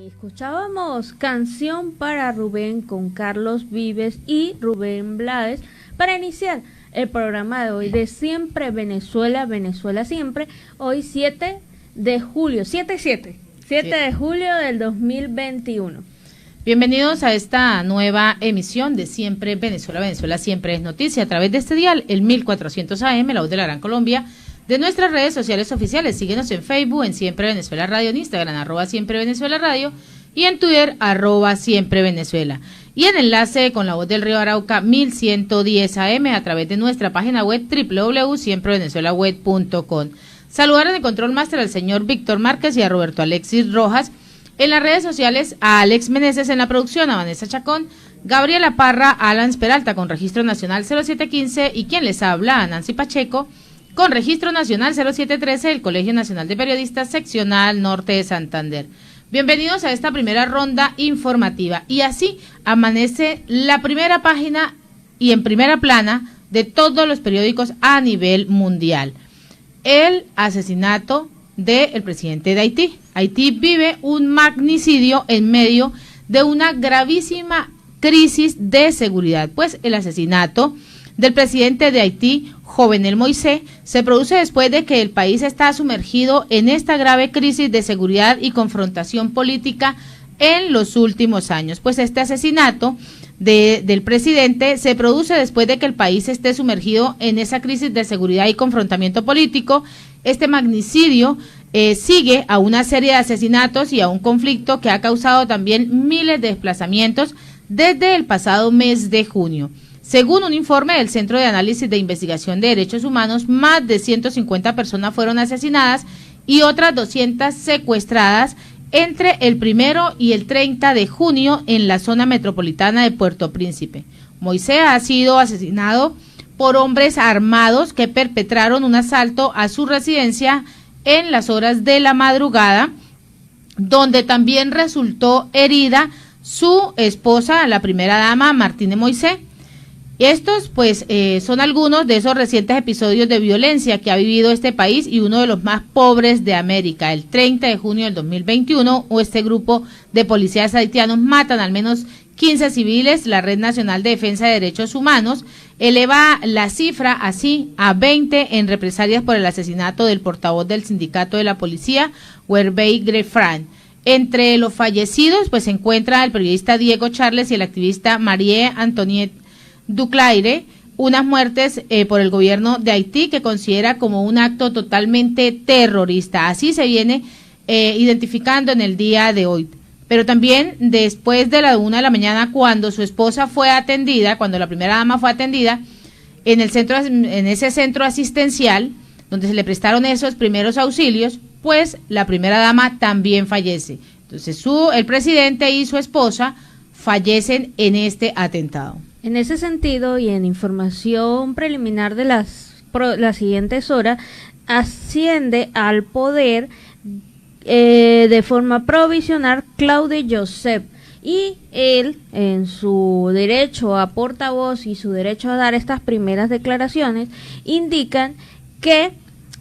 Escuchábamos Canción para Rubén con Carlos Vives y Rubén Blades para iniciar el programa de hoy de Siempre Venezuela, Venezuela Siempre, hoy 7 de julio, 7 de julio del 2021. Bienvenidos a esta nueva emisión de Siempre Venezuela, Venezuela Siempre es noticia a través de este dial, el 1400 AM, la voz de la Gran Colombia, de nuestras redes sociales oficiales. Síguenos en Facebook, en Siempre Venezuela Radio, en Instagram, @Siempre Venezuela Radio, y en Twitter, @Siempre Venezuela. Y en enlace con la voz del Río Arauca, 1110 AM, a través de nuestra página web, www.siemprevenezuelaweb.com. Saludar en el control máster al señor Víctor Márquez y a Roberto Alexis Rojas. En las redes sociales, a Alex Meneses en la producción, a Vanessa Chacón, Gabriela Parra, Alan Peralta con registro nacional 0715 y quien les habla, a Nancy Pacheco, con registro nacional 0713 del Colegio Nacional de Periodistas Seccional Norte de Santander. Bienvenidos a esta primera ronda informativa. Y así amanece la primera página y en primera plana de todos los periódicos a nivel mundial. El asesinato del presidente de Haití. Haití vive un magnicidio en medio de una gravísima crisis de seguridad, pues el asesinato del presidente de Haití, Jovenel Moïse, se produce después de que el país está sumergido en esta grave crisis de seguridad y confrontación política en los últimos años. Pues este asesinato del presidente se produce después de que el país esté sumergido en esa crisis de seguridad y confrontamiento político. Este magnicidio sigue a una serie de asesinatos y a un conflicto que ha causado también miles de desplazamientos desde el pasado mes de junio. Según un informe del Centro de Análisis de Investigación de Derechos Humanos, más de 150 personas fueron asesinadas y otras 200 secuestradas entre el 1 y el 30 de junio en la zona metropolitana de Puerto Príncipe. Moïse ha sido asesinado por hombres armados que perpetraron un asalto a su residencia en las horas de la madrugada, donde también resultó herida su esposa, la primera dama, Martine Moïse. Estos, pues, son algunos de esos recientes episodios de violencia que ha vivido este país y uno de los más pobres de América. El 30 de junio del 2021, este grupo de policías haitianos matan al menos 15 civiles. La Red Nacional de Defensa de Derechos Humanos eleva la cifra así a 20 en represalias por el asesinato del portavoz del sindicato de la policía, Werbey Grefran. Entre los fallecidos, pues, se encuentra el periodista Diego Charles y el activista Marie Antoinette Duclaire, unas muertes por el gobierno de Haití que considera como un acto totalmente terrorista. Así se viene identificando en el día de hoy. Pero también después de la 1 de la mañana, cuando su esposa fue atendida, cuando la primera dama fue atendida en ese centro asistencial, donde se le prestaron esos primeros auxilios, pues la primera dama también fallece. Entonces el presidente y su esposa fallecen en este atentado. En ese sentido y en información preliminar de las siguientes horas, asciende al poder de forma provisional Claude Joseph, y él, en su derecho a portavoz y su derecho a dar estas primeras declaraciones, indican que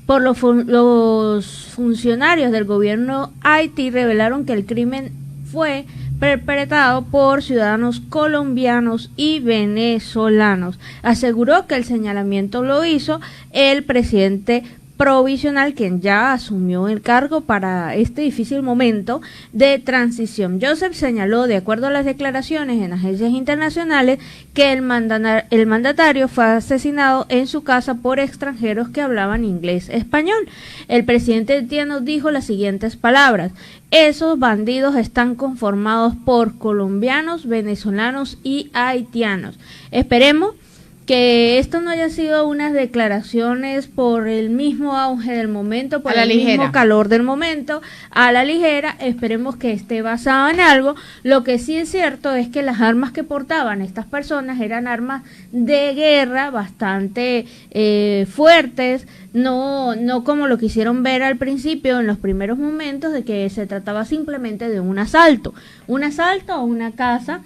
por los funcionarios del gobierno Haití revelaron que el crimen fue perpetrado por ciudadanos colombianos y venezolanos. Aseguró que el señalamiento lo hizo el presidente provisional, quien ya asumió el cargo para este difícil momento de transición. Joseph señaló, de acuerdo a las declaraciones en agencias internacionales, que el mandatario fue asesinado en su casa por extranjeros que hablaban inglés-español. El presidente haitiano dijo las siguientes palabras: esos bandidos están conformados por colombianos, venezolanos y haitianos. Esperemos que esto no haya sido unas declaraciones por el mismo auge del momento, por el mismo calor del momento, a la ligera. Esperemos que esté basado en algo. Lo que sí es cierto es que las armas que portaban estas personas eran armas de guerra bastante fuertes, no como lo quisieron ver al principio, en los primeros momentos, de que se trataba simplemente de un asalto a una casa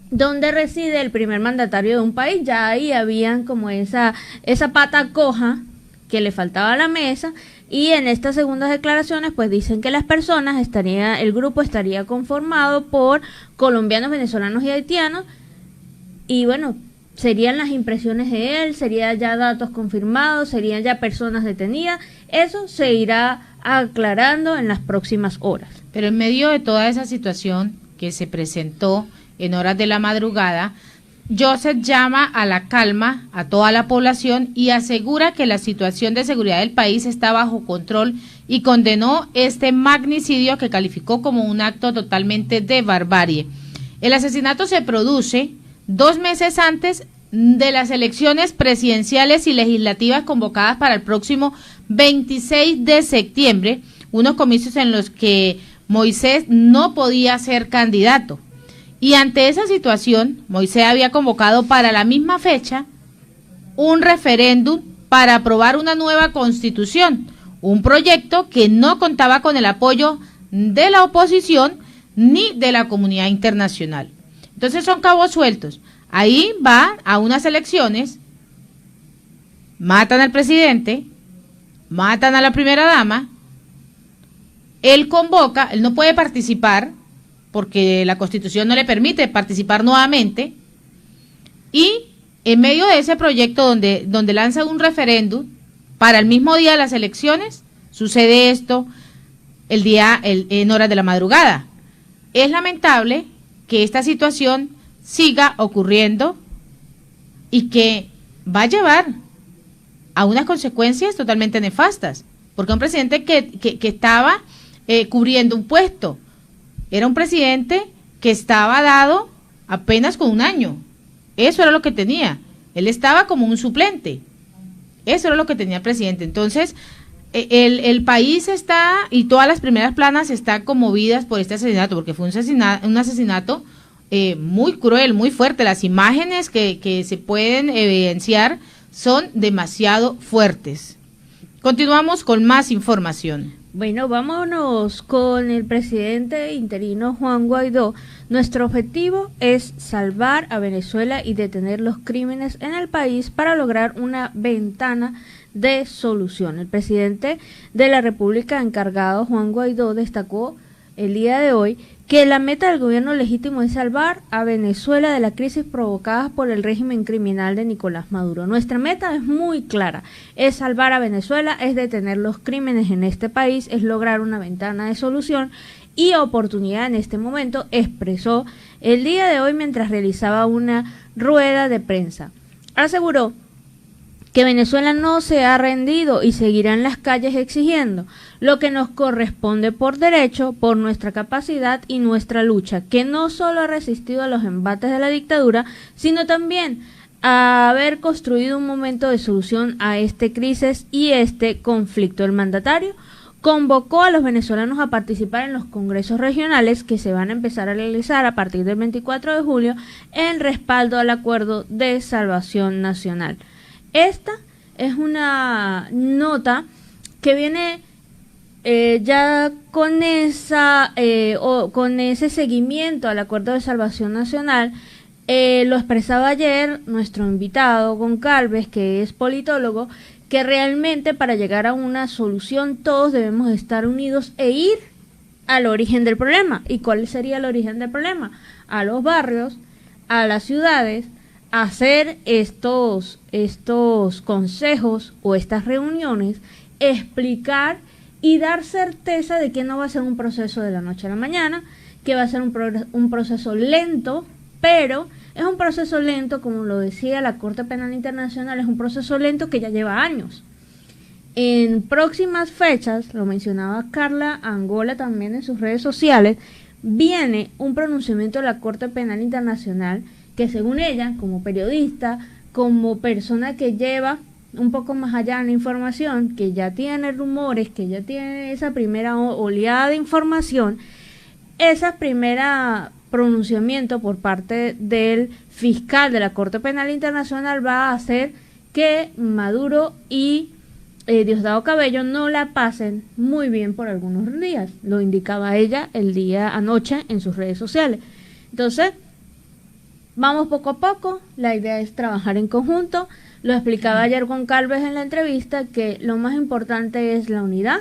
donde reside el primer mandatario de un país. Ya ahí habían como esa pata coja que le faltaba a la mesa, Y en estas segundas declaraciones pues dicen que el grupo estaría conformado por colombianos, venezolanos y haitianos, y bueno, serían las impresiones de él, serían ya datos confirmados, serían ya personas detenidas. Eso se irá aclarando en las próximas horas. Pero en medio de toda esa situación que se presentó en horas de la madrugada, Joseph llama a la calma a toda la población y asegura que la situación de seguridad del país está bajo control y condenó este magnicidio que calificó como un acto totalmente de barbarie. El asesinato se produce 2 meses antes de las elecciones presidenciales y legislativas convocadas para el próximo 26 de septiembre, unos comicios en los que Moisés no podía ser candidato. Y ante esa situación, Moisés había convocado para la misma fecha un referéndum para aprobar una nueva constitución, un proyecto que no contaba con el apoyo de la oposición ni de la comunidad internacional. Entonces son cabos sueltos. Ahí va a unas elecciones, matan al presidente, matan a la primera dama, él convoca, él no puede participar porque la Constitución no le permite participar nuevamente, y en medio de ese proyecto donde lanza un referéndum para el mismo día de las elecciones, sucede esto en horas de la madrugada. Es lamentable que esta situación siga ocurriendo y que va a llevar a unas consecuencias totalmente nefastas, porque un presidente que estaba cubriendo un puesto, era un presidente que estaba dado apenas con 1 año, eso era lo que tenía, él estaba como un suplente, eso era lo que tenía el presidente. Entonces el país está, y todas las primeras planas están conmovidas por este asesinato, porque fue un asesinato muy cruel, muy fuerte. Las imágenes que se pueden evidenciar son demasiado fuertes. Continuamos con más información. Bueno, vámonos con el presidente interino Juan Guaidó. Nuestro objetivo es salvar a Venezuela y detener los crímenes en el país para lograr una ventana de solución. El presidente de la República encargado, Juan Guaidó, destacó el día de hoy que la meta del gobierno legítimo es salvar a Venezuela de la crisis provocada por el régimen criminal de Nicolás Maduro. Nuestra meta es muy clara, es salvar a Venezuela, es detener los crímenes en este país, es lograr una ventana de solución y oportunidad en este momento, expresó el día de hoy mientras realizaba una rueda de prensa. Aseguró que Venezuela no se ha rendido y seguirá en las calles exigiendo lo que nos corresponde por derecho, por nuestra capacidad y nuestra lucha, que no solo ha resistido a los embates de la dictadura, sino también a haber construido un momento de solución a esta crisis y este conflicto. El mandatario convocó a los venezolanos a participar en los congresos regionales que se van a empezar a realizar a partir del 24 de julio en respaldo al Acuerdo de Salvación Nacional. Esta es una nota que viene ya con ese seguimiento al Acuerdo de Salvación Nacional. Lo expresaba ayer nuestro invitado Goncalves, que es politólogo, que realmente para llegar a una solución todos debemos estar unidos e ir al origen del problema. ¿Y cuál sería el origen del problema? A los barrios, a las ciudades, hacer estos consejos o estas reuniones, explicar y dar certeza de que no va a ser un proceso de la noche a la mañana, que va a ser un proceso lento, pero es un proceso lento, como lo decía la Corte Penal Internacional, es un proceso lento que ya lleva años. En próximas fechas, lo mencionaba Carla Angola también en sus redes sociales, viene un pronunciamiento de la Corte Penal Internacional que, según ella, como periodista, como persona que lleva un poco más allá en la información, que ya tiene rumores, que ya tiene esa primera oleada de información, esa primera pronunciamiento por parte del fiscal de la Corte Penal Internacional va a hacer que Maduro y Diosdado Cabello no la pasen muy bien por algunos días. Lo indicaba ella el día anoche en sus redes sociales. Entonces, vamos poco a poco, la idea es trabajar en conjunto. Lo explicaba ayer Goncalves en la entrevista, que lo más importante es la unidad,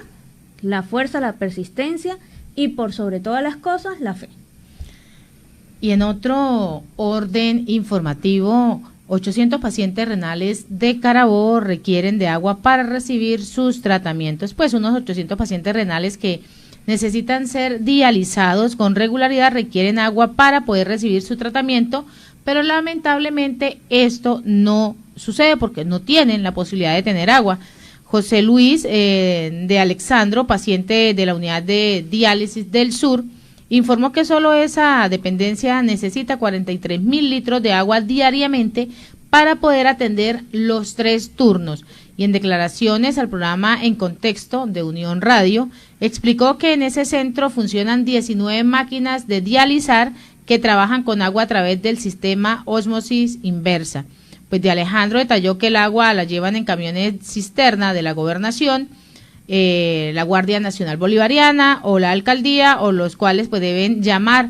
la fuerza, la persistencia y por sobre todas las cosas, la fe. Y en otro orden informativo, 800 pacientes renales de Carabobo requieren de agua para recibir sus tratamientos. Pues unos 800 pacientes renales que necesitan ser dializados con regularidad requieren agua para poder recibir su tratamiento, pero lamentablemente esto no sucede porque no tienen la posibilidad de tener agua. José Luis de Alexandro, paciente de la unidad de diálisis del sur, informó que solo esa dependencia necesita 43.000 litros de agua diariamente para poder atender los 3 turnos. Y en declaraciones al programa En Contexto de Unión Radio, explicó que en ese centro funcionan 19 máquinas de dializar que trabajan con agua a través del sistema ósmosis inversa. Pues de Alejandro detalló que el agua la llevan en camiones cisterna de la gobernación, la Guardia Nacional Bolivariana o la alcaldía, o los cuales pues deben llamar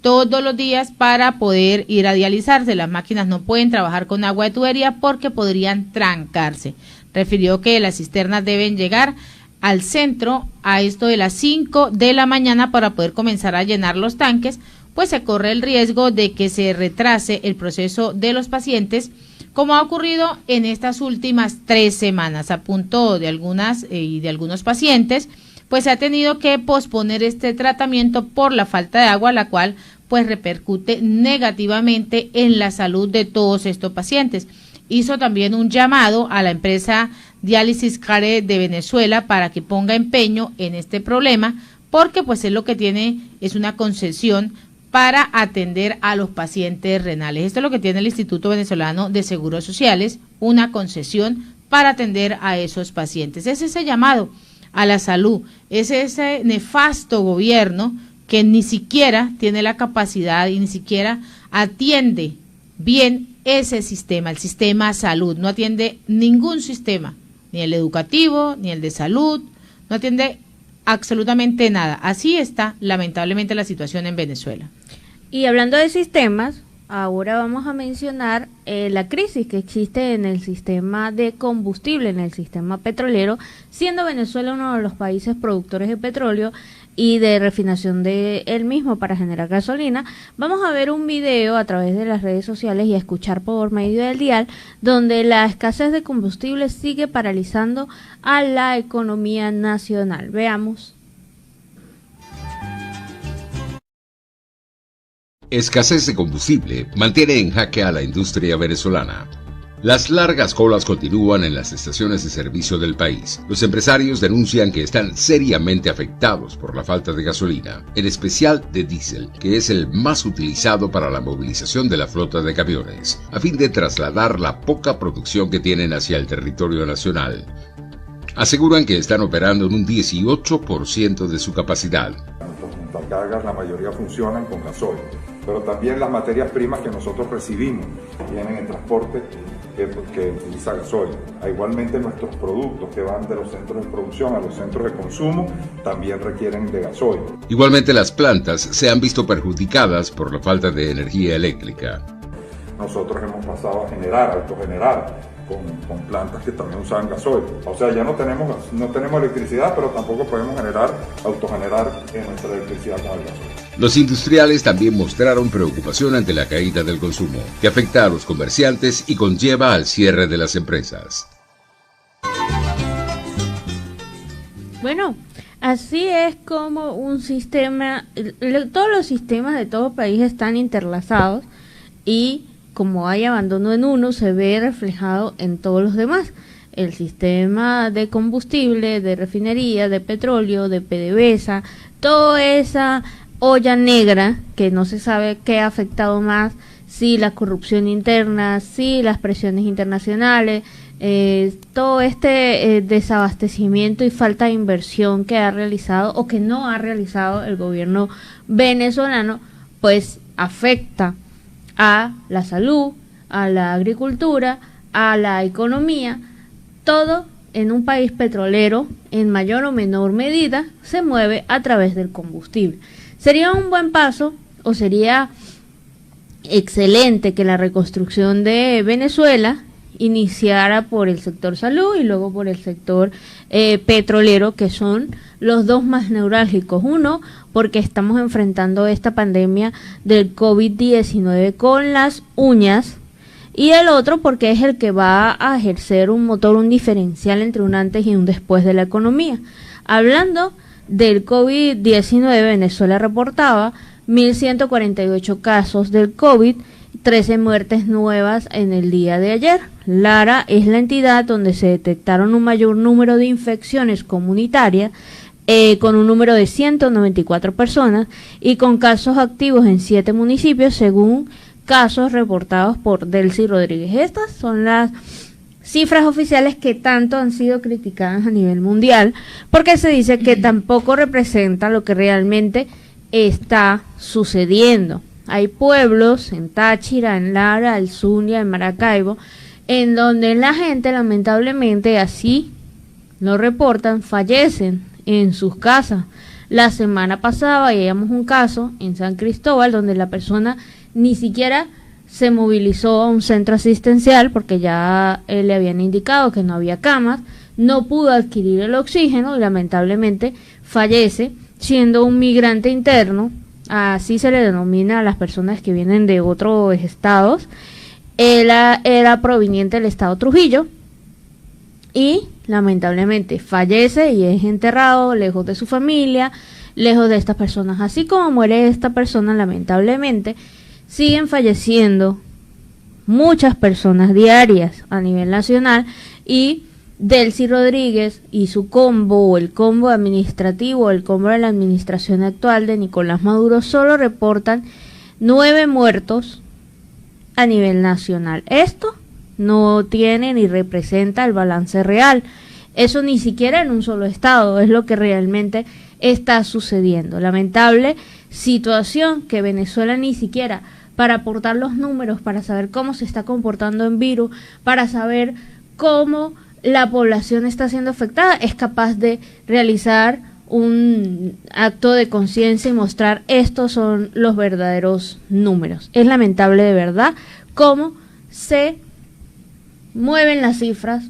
todos los días para poder ir a dializarse. Las máquinas no pueden trabajar con agua de tubería porque podrían trancarse. Refirió que las cisternas deben llegar al centro a esto de las 5 de la mañana para poder comenzar a llenar los tanques, pues se corre el riesgo de que se retrase el proceso de los pacientes, como ha ocurrido en estas últimas 3 semanas. A punto de algunas y de algunos pacientes, pues se ha tenido que posponer este tratamiento por la falta de agua, la cual pues repercute negativamente en la salud de todos estos pacientes. Hizo también un llamado a la empresa Diálisis Care de Venezuela para que ponga empeño en este problema, porque pues es lo que tiene, es una concesión para atender a los pacientes renales. Esto es lo que tiene el Instituto Venezolano de Seguros Sociales, una concesión para atender a esos pacientes. Es ese llamado a la salud, es ese nefasto gobierno que ni siquiera tiene la capacidad y ni siquiera atiende bien ese sistema, el sistema salud. No atiende ningún sistema, ni el educativo, ni el de salud, no atiende absolutamente nada. Así está lamentablemente la situación en Venezuela. Y hablando de sistemas, ahora vamos a mencionar la crisis que existe en el sistema de combustible, en el sistema petrolero, siendo Venezuela uno de los países productores de petróleo y de refinación de él mismo para generar gasolina. Vamos a ver un video a través de las redes sociales y a escuchar por medio del dial, donde la escasez de combustible sigue paralizando a la economía nacional. Veamos. Escasez de combustible mantiene en jaque a la industria venezolana. Las largas colas continúan en las estaciones de servicio del país. Los empresarios denuncian que están seriamente afectados por la falta de gasolina, en especial de diésel, que es el más utilizado para la movilización de la flota de camiones, a fin de trasladar la poca producción que tienen hacia el territorio nacional. Aseguran que están operando en un 18% de su capacidad. Nuestras cargas, la mayoría funcionan con gasoil, pero también las materias primas que nosotros recibimos vienen en transporte que utiliza gasoil. Igualmente nuestros productos que van de los centros de producción a los centros de consumo también requieren de gasoil. Igualmente las plantas se han visto perjudicadas por la falta de energía eléctrica. Nosotros hemos pasado a autogenerar con plantas que también usaban gasoil. O sea, ya no tenemos electricidad, pero tampoco podemos autogenerar nuestra electricidad con el gasoil. Los industriales también mostraron preocupación ante la caída del consumo, que afecta a los comerciantes y conlleva al cierre de las empresas. Bueno, así es como un sistema, todos los sistemas de todo país están interlazados y como hay abandono en uno, se ve reflejado en todos los demás. El sistema de combustible, de refinería, de petróleo, de PDVSA, toda esa olla negra que no se sabe qué ha afectado más, si la corrupción interna, si las presiones internacionales, todo este desabastecimiento y falta de inversión que ha realizado o que no ha realizado el gobierno venezolano, pues afecta a la salud, a la agricultura, a la economía. Todo en un país petrolero, en mayor o menor medida, se mueve a través del combustible. Sería un buen paso, o sería excelente, que la reconstrucción de Venezuela iniciara por el sector salud y luego por el sector petrolero, que son los dos más neurálgicos. Uno, porque estamos enfrentando esta pandemia del COVID-19 con las uñas, y el otro porque es el que va a ejercer un motor, un diferencial entre un antes y un después de la economía. Hablando del COVID-19, Venezuela reportaba 1.148 casos del COVID, 13 muertes nuevas en el día de ayer. Lara es la entidad donde se detectaron un mayor número de infecciones comunitarias, con un número de 194 personas y con casos activos en 7 municipios, según casos reportados por Delcy Rodríguez. Estas son las cifras oficiales que tanto han sido criticadas a nivel mundial, porque se dice que tampoco representa lo que realmente está sucediendo. Hay pueblos en Táchira, en Lara, el Zulia, en Maracaibo, en donde la gente, lamentablemente, así lo reportan, fallecen en sus casas. La semana pasada veíamos un caso en San Cristóbal donde la persona ni siquiera se movilizó a un centro asistencial porque ya le habían indicado que no había camas, no pudo adquirir el oxígeno y lamentablemente fallece, siendo un migrante interno, así se le denomina a las personas que vienen de otros estados. Él era proveniente del estado Trujillo y lamentablemente fallece y es enterrado lejos de su familia, lejos de estas personas. Así como muere esta persona, lamentablemente siguen falleciendo muchas personas diarias a nivel nacional, y Delcy Rodríguez y su combo, o el combo administrativo, el combo de la administración actual de Nicolás Maduro, solo reportan 9 muertos a nivel nacional. Esto no tiene ni representa el balance real. Eso ni siquiera en un solo estado es lo que realmente está sucediendo. Lamentable situación que Venezuela ni siquiera para aportar los números, para saber cómo se está comportando en virus, para saber cómo la población está siendo afectada, es capaz de realizar un acto de conciencia y mostrar estos son los verdaderos números. Es lamentable de verdad cómo se mueven las cifras.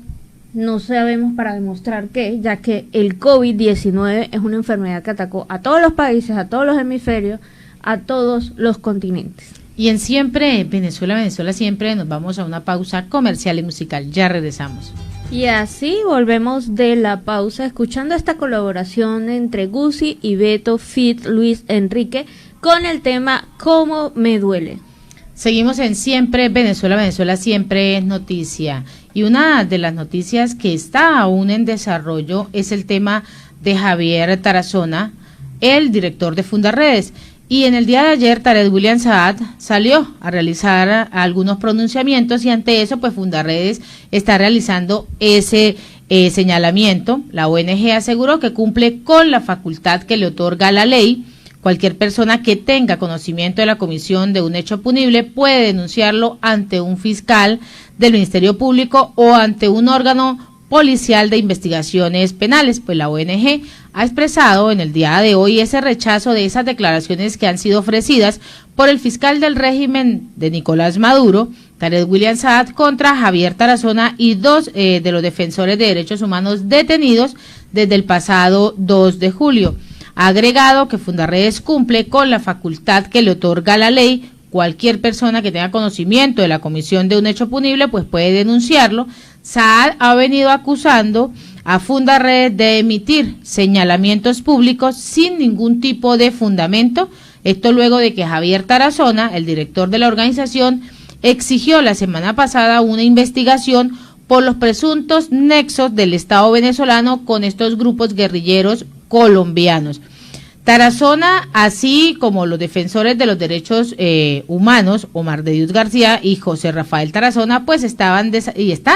No sabemos para demostrar qué, ya que el COVID-19 es una enfermedad que atacó a todos los países, a todos los hemisferios, a todos los continentes. Y en Siempre Venezuela, Venezuela Siempre, nos vamos a una pausa comercial y musical. Ya regresamos. Y así volvemos de la pausa escuchando esta colaboración entre Guzzi y Beto feat. Luis Enrique con el tema Cómo me duele. Seguimos en Siempre Venezuela, Venezuela Siempre es noticia. Y una de las noticias que está aún en desarrollo es el tema de Javier Tarazona, el director de Fundarredes. Y en el día de ayer, Tarek William Saad salió a realizar algunos pronunciamientos y ante eso, pues Fundarredes está realizando ese señalamiento. La ONG aseguró que cumple con la facultad que le otorga la ley. Cualquier persona que tenga conocimiento de la comisión de un hecho punible puede denunciarlo ante un fiscal del Ministerio Público o ante un órgano policial de investigaciones penales. Pues la ONG ha expresado en el día de hoy ese rechazo de esas declaraciones que han sido ofrecidas por el fiscal del régimen de Nicolás Maduro, Tarek William Saad, contra Javier Tarazona y 2 de los defensores de derechos humanos detenidos desde el pasado 2 de julio. Ha agregado que Fundarredes cumple con la facultad que le otorga la ley. Cualquier persona que tenga conocimiento de la comisión de un hecho punible pues puede denunciarlo. Saad ha venido acusando a Fundarredes de emitir señalamientos públicos sin ningún tipo de fundamento. Esto luego de que Javier Tarazona, el director de la organización, exigió la semana pasada una investigación por los presuntos nexos del Estado venezolano con estos grupos guerrilleros colombianos. Tarazona, así como los defensores de los derechos humanos, Omar de Dios García y José Rafael Tarazona, pues están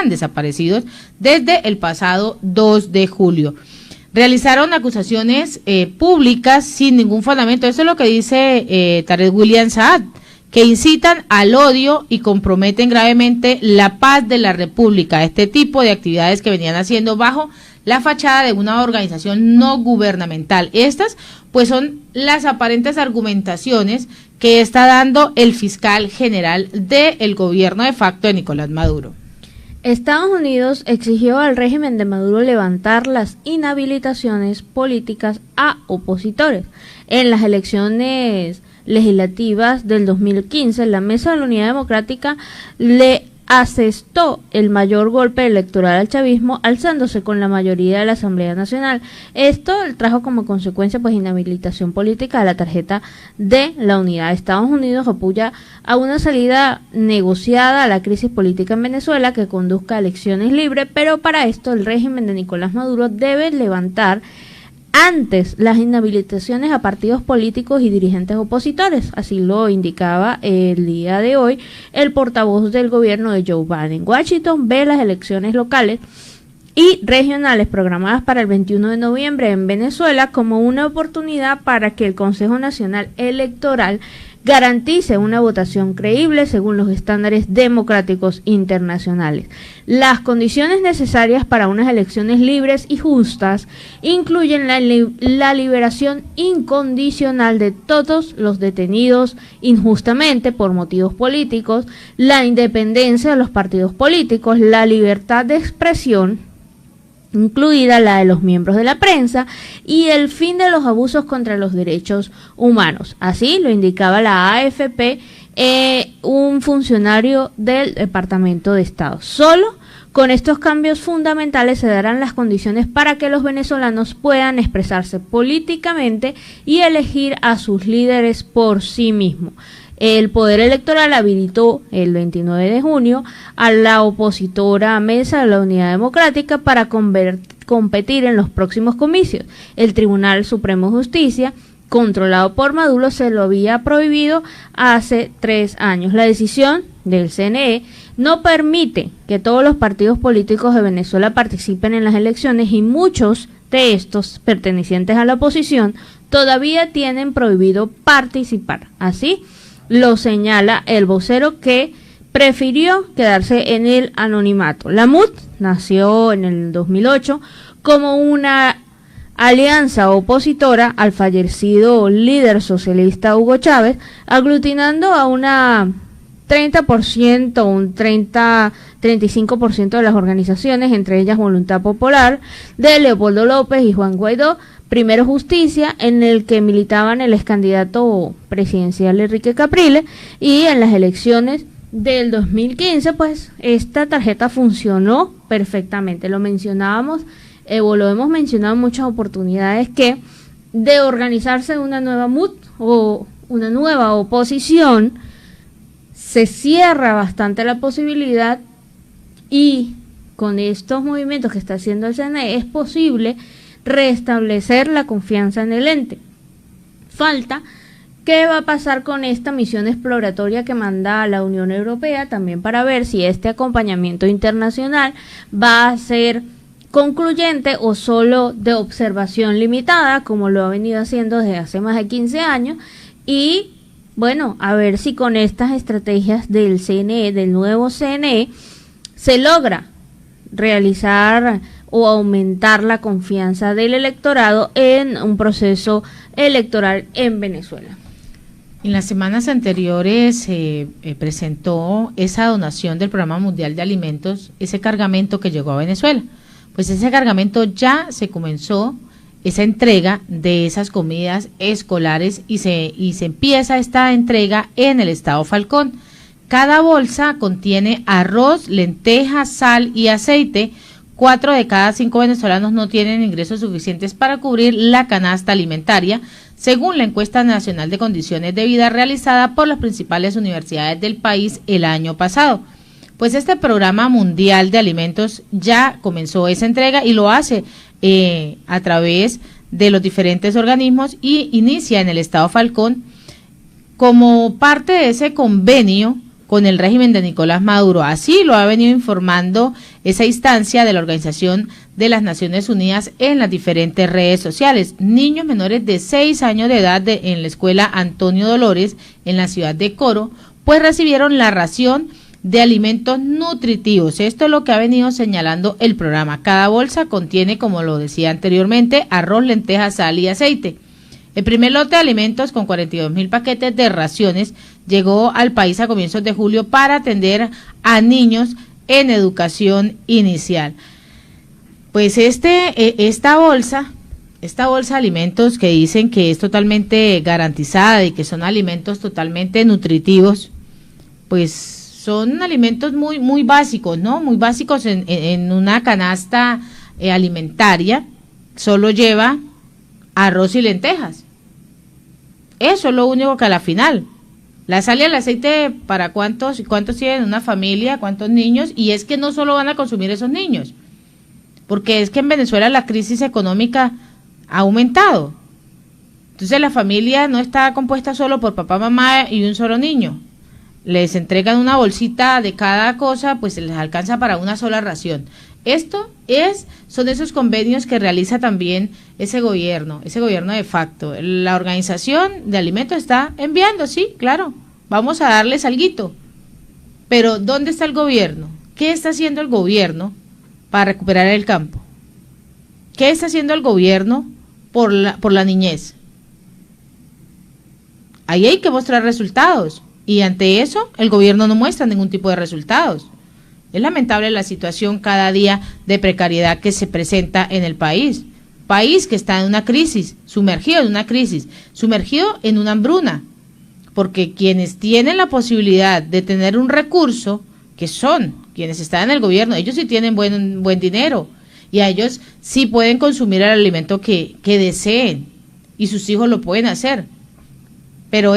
desaparecidos desde el pasado 2 de julio. Realizaron acusaciones públicas sin ningún fundamento. Eso es lo que dice Tarek William Saad, que incitan al odio y comprometen gravemente la paz de la República. Este tipo de actividades que venían haciendo bajo la fachada de una organización no gubernamental. Estas pues son las aparentes argumentaciones que está dando el fiscal general del gobierno de facto de Nicolás Maduro. Estados Unidos exigió al régimen de Maduro levantar las inhabilitaciones políticas a opositores. En las elecciones legislativas del 2015, la Mesa de la Unidad Democrática le asestó el mayor golpe electoral al chavismo, alzándose con la mayoría de la Asamblea Nacional. Esto trajo como consecuencia inhabilitación política a la tarjeta de la unidad. Estados Unidos apoya a una salida negociada a la crisis política en Venezuela que conduzca a elecciones libres, pero para esto el régimen de Nicolás Maduro debe levantar antes las inhabilitaciones a partidos políticos y dirigentes opositores. Así lo indicaba el día de hoy el portavoz del gobierno de Joe Biden. Washington ve las elecciones locales y regionales programadas para el 21 de noviembre en Venezuela como una oportunidad para que el Consejo Nacional Electoral garantice una votación creíble según los estándares democráticos internacionales. Las condiciones necesarias para unas elecciones libres y justas incluyen la liberación incondicional de todos los detenidos injustamente por motivos políticos, la independencia de los partidos políticos, la libertad de expresión, incluida la de los miembros de la prensa, y el fin de los abusos contra los derechos humanos. Así lo indicaba la AFP, un funcionario del Departamento de Estado. Solo con estos cambios fundamentales se darán las condiciones para que los venezolanos puedan expresarse políticamente y elegir a sus líderes por sí mismos. El Poder Electoral habilitó el 29 de junio a la opositora Mesa de la Unidad Democrática para competir en los próximos comicios. El Tribunal Supremo de Justicia, controlado por Maduro, se lo había prohibido hace 3 años. La decisión del CNE no permite que todos los partidos políticos de Venezuela participen en las elecciones y muchos de estos, pertenecientes a la oposición, todavía tienen prohibido participar. Así lo señala el vocero, que prefirió quedarse en el anonimato. La MUD nació en el 2008 como una alianza opositora al fallecido líder socialista Hugo Chávez, aglutinando a una 30%, un 35% de las organizaciones, entre ellas Voluntad Popular, de Leopoldo López y Juan Guaidó, Primero Justicia, en el que militaban el ex candidato presidencial Enrique Capriles, y en las elecciones del 2015, pues esta tarjeta funcionó perfectamente. Lo mencionábamos, o lo hemos mencionado en muchas oportunidades, que de organizarse una nueva MUD o una nueva oposición, se cierra bastante la posibilidad, y con estos movimientos que está haciendo el CNE es posible restablecer la confianza en el ente. Falta qué va a pasar con esta misión exploratoria que manda a la Unión Europea, también para ver si este acompañamiento internacional va a ser concluyente o solo de observación limitada, como lo ha venido haciendo desde hace más de 15 años, y bueno, a ver si con estas estrategias del CNE, del nuevo CNE, se logra realizar o aumentar la confianza del electorado en un proceso electoral en Venezuela. En las semanas anteriores se presentó esa donación del Programa Mundial de Alimentos, ese cargamento que llegó a Venezuela. Pues ese cargamento ya se comenzó, esa entrega de esas comidas escolares, y se empieza esta entrega en el estado Falcón. Cada bolsa contiene arroz, lentejas, sal y aceite. 4 de cada 5 venezolanos no tienen ingresos suficientes para cubrir la canasta alimentaria, según la encuesta nacional de condiciones de vida realizada por las principales universidades del país el año pasado. Pues este Programa Mundial de Alimentos ya comenzó esa entrega y lo hace a través de los diferentes organismos, y inicia en el estado Falcón como parte de ese convenio con el régimen de Nicolás Maduro. Así lo ha venido informando esa instancia de la Organización de las Naciones Unidas en las diferentes redes sociales. Niños menores de 6 años de edad en la escuela Antonio Dolores, en la ciudad de Coro, pues recibieron la ración de alimentos nutritivos. Esto es lo que ha venido señalando el programa. Cada bolsa contiene, como lo decía anteriormente, arroz, lentejas, sal y aceite. El primer lote de alimentos, con 42.000 paquetes de raciones, llegó al país a comienzos de julio para atender a niños en educación inicial. Pues esta bolsa de alimentos que dicen que es totalmente garantizada y que son alimentos totalmente nutritivos, pues son alimentos muy, muy básicos, ¿no? Muy básicos en una canasta alimentaria. Solo lleva arroz y lentejas. Eso es lo único que a la final. La sal y el aceite, ¿para cuántos tienen una familia? ¿Cuántos niños? Y es que no solo van a consumir esos niños, porque es que en Venezuela la crisis económica ha aumentado. Entonces la familia no está compuesta solo por papá, mamá y un solo niño. Les entregan una bolsita de cada cosa, pues se les alcanza para una sola ración. Son esos convenios que realiza también ese gobierno de facto. La Organización de Alimentos está enviando, sí, claro, vamos a darles alguito. Pero ¿dónde está el gobierno? ¿Qué está haciendo el gobierno para recuperar el campo? ¿Qué está haciendo el gobierno por la niñez? Ahí hay que mostrar resultados. Y ante eso, el gobierno no muestra ningún tipo de resultados. Es lamentable la situación cada día de precariedad que se presenta en el país. País que está en una crisis, sumergido en una hambruna. Porque quienes tienen la posibilidad de tener un recurso, que son quienes están en el gobierno, ellos sí tienen buen dinero. Y a ellos sí pueden consumir el alimento que deseen. Y sus hijos lo pueden hacer. Pero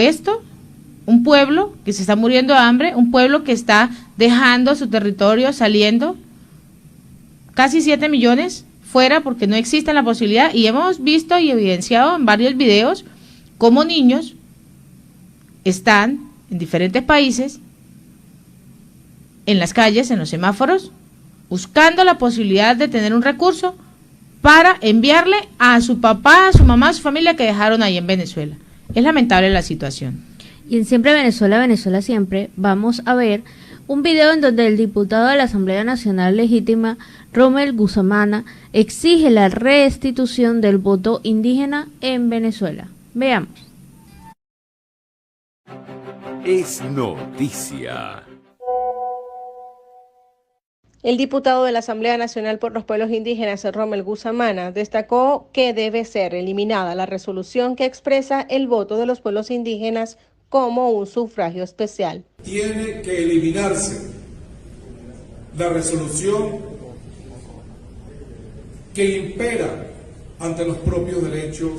un pueblo que se está muriendo de hambre, un pueblo que está dejando su territorio, saliendo, casi 7 millones fuera porque no existe la posibilidad, y hemos visto y evidenciado en varios videos cómo niños están en diferentes países, en las calles, en los semáforos, buscando la posibilidad de tener un recurso para enviarle a su papá, a su mamá, a su familia que dejaron ahí en Venezuela. Es lamentable la situación. Y en Siempre Venezuela, Venezuela Siempre, vamos a ver un video en donde el diputado de la Asamblea Nacional Legítima, Rommel Guzmana, exige la restitución del voto indígena en Venezuela. Veamos. Es noticia. El diputado de la Asamblea Nacional por los Pueblos Indígenas, Rommel Guzmana, destacó que debe ser eliminada la resolución que expresa el voto de los pueblos indígenas como un sufragio especial. Tiene que eliminarse la resolución que impera ante los propios derechos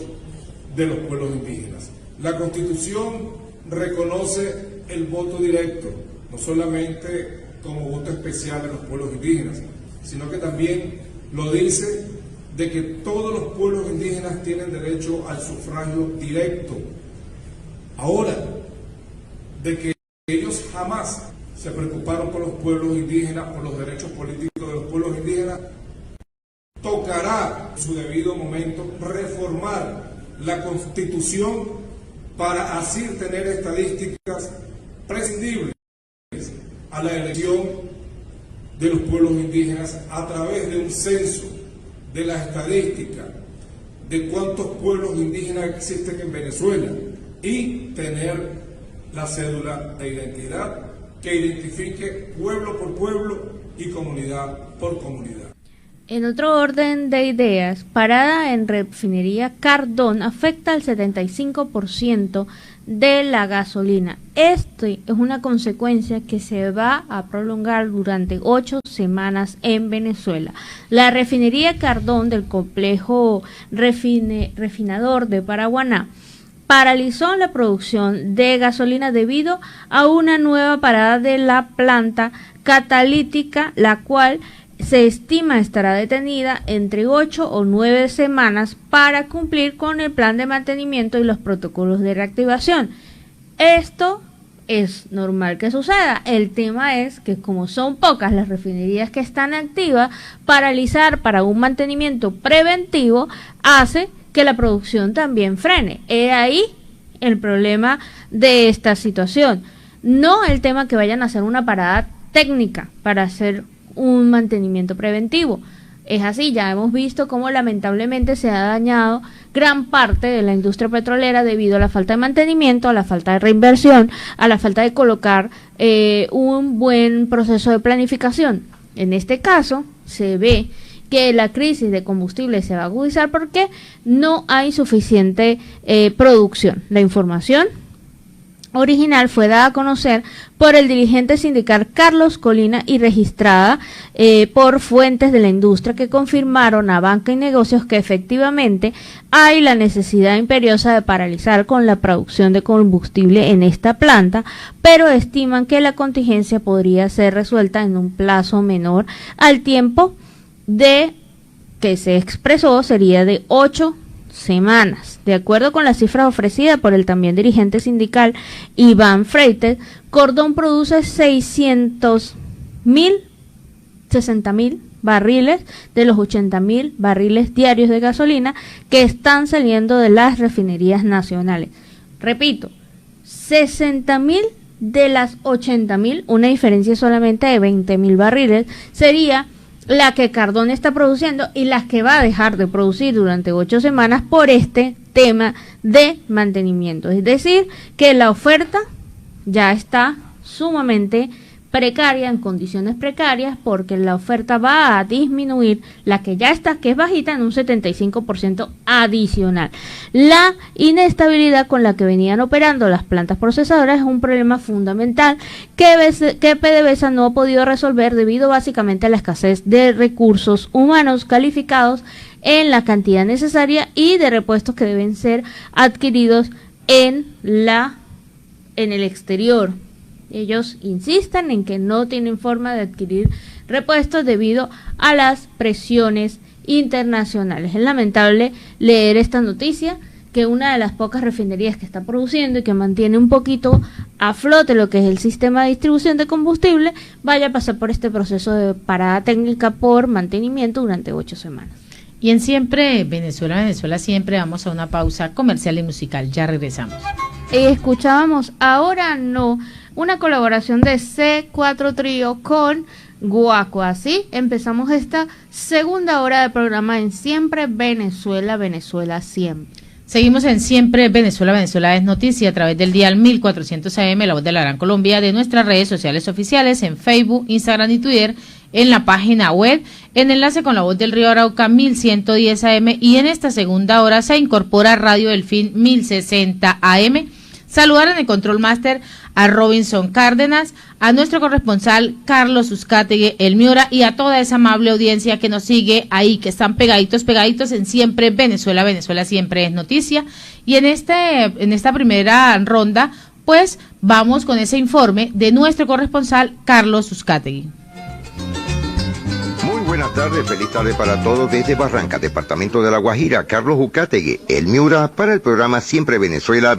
de los pueblos indígenas. La Constitución reconoce el voto directo, no solamente como voto especial de los pueblos indígenas, sino que también lo dice de que todos los pueblos indígenas tienen derecho al sufragio directo. Ahora, de que ellos jamás se preocuparon por los pueblos indígenas, por los derechos políticos de los pueblos indígenas, tocará en su debido momento reformar la Constitución para así tener estadísticas prescindibles a la elección de los pueblos indígenas a través de un censo, de la estadística de cuántos pueblos indígenas existen en Venezuela y tener la cédula de identidad que identifique pueblo por pueblo y comunidad por comunidad. En otro orden de ideas, parada en refinería Cardón afecta al 75% de la gasolina. Esto es una consecuencia que se va a prolongar durante 8 semanas en Venezuela. La refinería Cardón del complejo refinador de Paraguaná paralizó la producción de gasolina debido a una nueva parada de la planta catalítica, la cual se estima estará detenida entre 8 o 9 semanas para cumplir con el plan de mantenimiento y los protocolos de reactivación. Esto es normal que suceda. El tema es que como son pocas las refinerías que están activas, paralizar para un mantenimiento preventivo hace que la producción también frene. He ahí el problema de esta situación. No el tema que vayan a hacer una parada técnica para hacer un mantenimiento preventivo. es así, ya hemos visto cómo lamentablemente se ha dañado gran parte de la industria petrolera debido a la falta de mantenimiento, a la falta de reinversión, a la falta de colocar un buen proceso de planificación. En este caso, se ve que la crisis de combustible se va a agudizar porque no hay suficiente producción. La información original fue dada a conocer por el dirigente sindical Carlos Colina y registrada por fuentes de la industria que confirmaron a Banca y Negocios que efectivamente hay la necesidad imperiosa de paralizar con la producción de combustible en esta planta, pero estiman que la contingencia podría ser resuelta en un plazo menor al tiempo de que se expresó, sería de 8 semanas. De acuerdo con las cifras ofrecidas por el también dirigente sindical Iván Freites, Cordón produce 60.000 barriles de los 80.000 barriles diarios de gasolina que están saliendo de las refinerías nacionales. Repito, 60.000 de las 80.000, una diferencia solamente de 20.000 barriles, sería la que Cardón está produciendo y las que va a dejar de producir durante 8 semanas por este tema de mantenimiento. Es decir, que la oferta ya está sumamente precaria, en condiciones precarias, porque la oferta va a disminuir, la que ya está, que es bajita, en un 75% adicional. La inestabilidad con la que venían operando las plantas procesadoras es un problema fundamental que PDVSA no ha podido resolver debido básicamente a la escasez de recursos humanos calificados en la cantidad necesaria y de repuestos que deben ser adquiridos en el exterior. Ellos insisten en que no tienen forma de adquirir repuestos debido a las presiones internacionales. Es lamentable leer esta noticia, que una de las pocas refinerías que está produciendo y que mantiene un poquito a flote lo que es el sistema de distribución de combustible vaya a pasar por este proceso de parada técnica por mantenimiento durante 8 semanas. Y en Siempre Venezuela Siempre vamos a una pausa comercial y musical. Ya regresamos. Escuchábamos Ahora No, una colaboración de C4 Trío con Guaco. Así empezamos esta segunda hora de programa en Siempre Venezuela Siempre. Seguimos en Siempre Venezuela es noticia a través del dial 1400 AM, La Voz de la Gran Colombia, de nuestras redes sociales oficiales en Facebook, Instagram y Twitter, en la página web, en enlace con La Voz del Río Arauca 1110 AM, y en esta segunda hora se incorpora Radio Delfín 1060 AM. Saludar en el Control Master a Robinson Cárdenas, a nuestro corresponsal Carlos Uzcategui, el Miura, y a toda esa amable audiencia que nos sigue ahí, que están pegaditos en Siempre Venezuela Siempre es noticia. Y en esta primera ronda, pues vamos con ese informe de nuestro corresponsal Carlos Uzcategui. Buenas tardes, feliz tarde para todos desde Barranca, departamento de La Guajira. Carlos Uzcategui, el Miura, para el programa Siempre Venezuela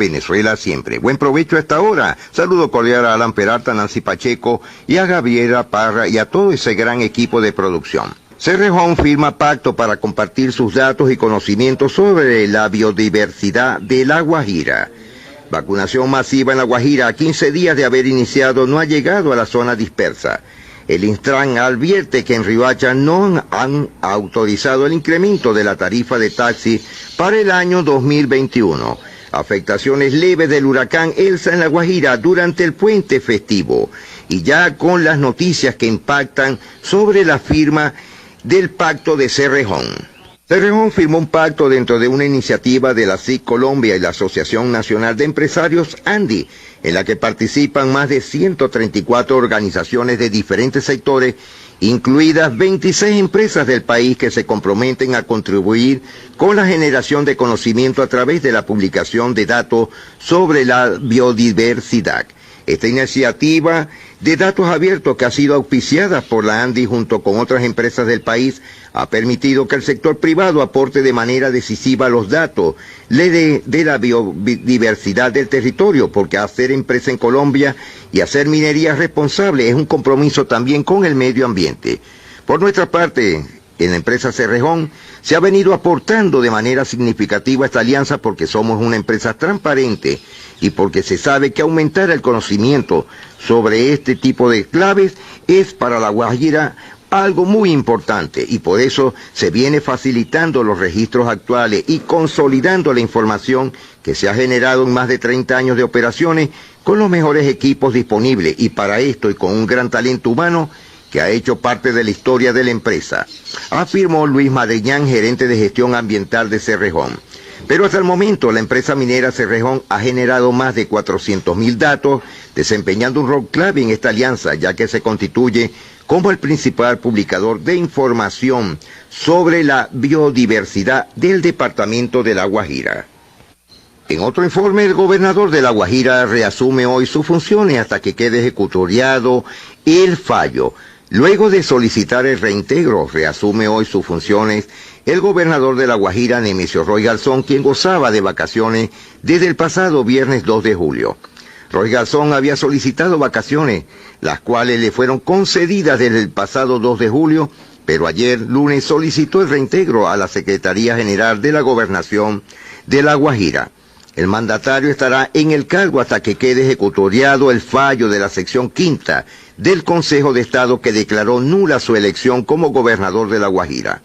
Siempre. Buen provecho a esta hora. Saludo cordial a Alan Peralta, Nancy Pacheco y a Gabriela Parra y a todo ese gran equipo de producción. Cerrejón firma pacto para compartir sus datos y conocimientos sobre la biodiversidad de La Guajira. Vacunación masiva en La Guajira, a 15 días de haber iniciado, no ha llegado a la zona dispersa. El Intran advierte que en Riohacha no han autorizado el incremento de la tarifa de taxi para el año 2021. Afectaciones leves del huracán Elsa en La Guajira durante el puente festivo. Y ya con las noticias que impactan sobre la firma del pacto de Cerrejón. Cerrejón firmó un pacto dentro de una iniciativa de la SIC Colombia y la Asociación Nacional de Empresarios ANDI, en la que participan más de 134 organizaciones de diferentes sectores, incluidas 26 empresas del país que se comprometen a contribuir con la generación de conocimiento a través de la publicación de datos sobre la biodiversidad. Esta iniciativa de datos abiertos, que ha sido auspiciada por la ANDI junto con otras empresas del país, ha permitido que el sector privado aporte de manera decisiva los datos de la biodiversidad del territorio, porque hacer empresa en Colombia y hacer minería responsable es un compromiso también con el medio ambiente. Por nuestra parte, en la empresa Cerrejón se ha venido aportando de manera significativa esta alianza porque somos una empresa transparente y porque se sabe que aumentar el conocimiento sobre este tipo de claves es para La Guajira algo muy importante, y por eso se viene facilitando los registros actuales y consolidando la información que se ha generado en más de 30 años de operaciones con los mejores equipos disponibles, y para esto y con un gran talento humano que ha hecho parte de la historia de la empresa, afirmó Luis Madriñán, gerente de gestión ambiental de Cerrejón. Pero hasta el momento la empresa minera Cerrejón ha generado más de 400.000 datos, desempeñando un rol clave en esta alianza, ya que se constituye como el principal publicador de información sobre la biodiversidad del departamento de La Guajira. En otro informe, el gobernador de La Guajira reasume hoy sus funciones hasta que quede ejecutoriado el fallo. Luego de solicitar el reintegro, reasume hoy sus funciones el gobernador de La Guajira, Nemesio Roy Garzón, quien gozaba de vacaciones desde el pasado viernes 2 de julio. Roy Garzón había solicitado vacaciones, las cuales le fueron concedidas desde el pasado 2 de julio, pero ayer, lunes, solicitó el reintegro a la Secretaría General de la Gobernación de La Guajira. El mandatario estará en el cargo hasta que quede ejecutoriado el fallo de la sección quinta del Consejo de Estado que declaró nula su elección como gobernador de La Guajira.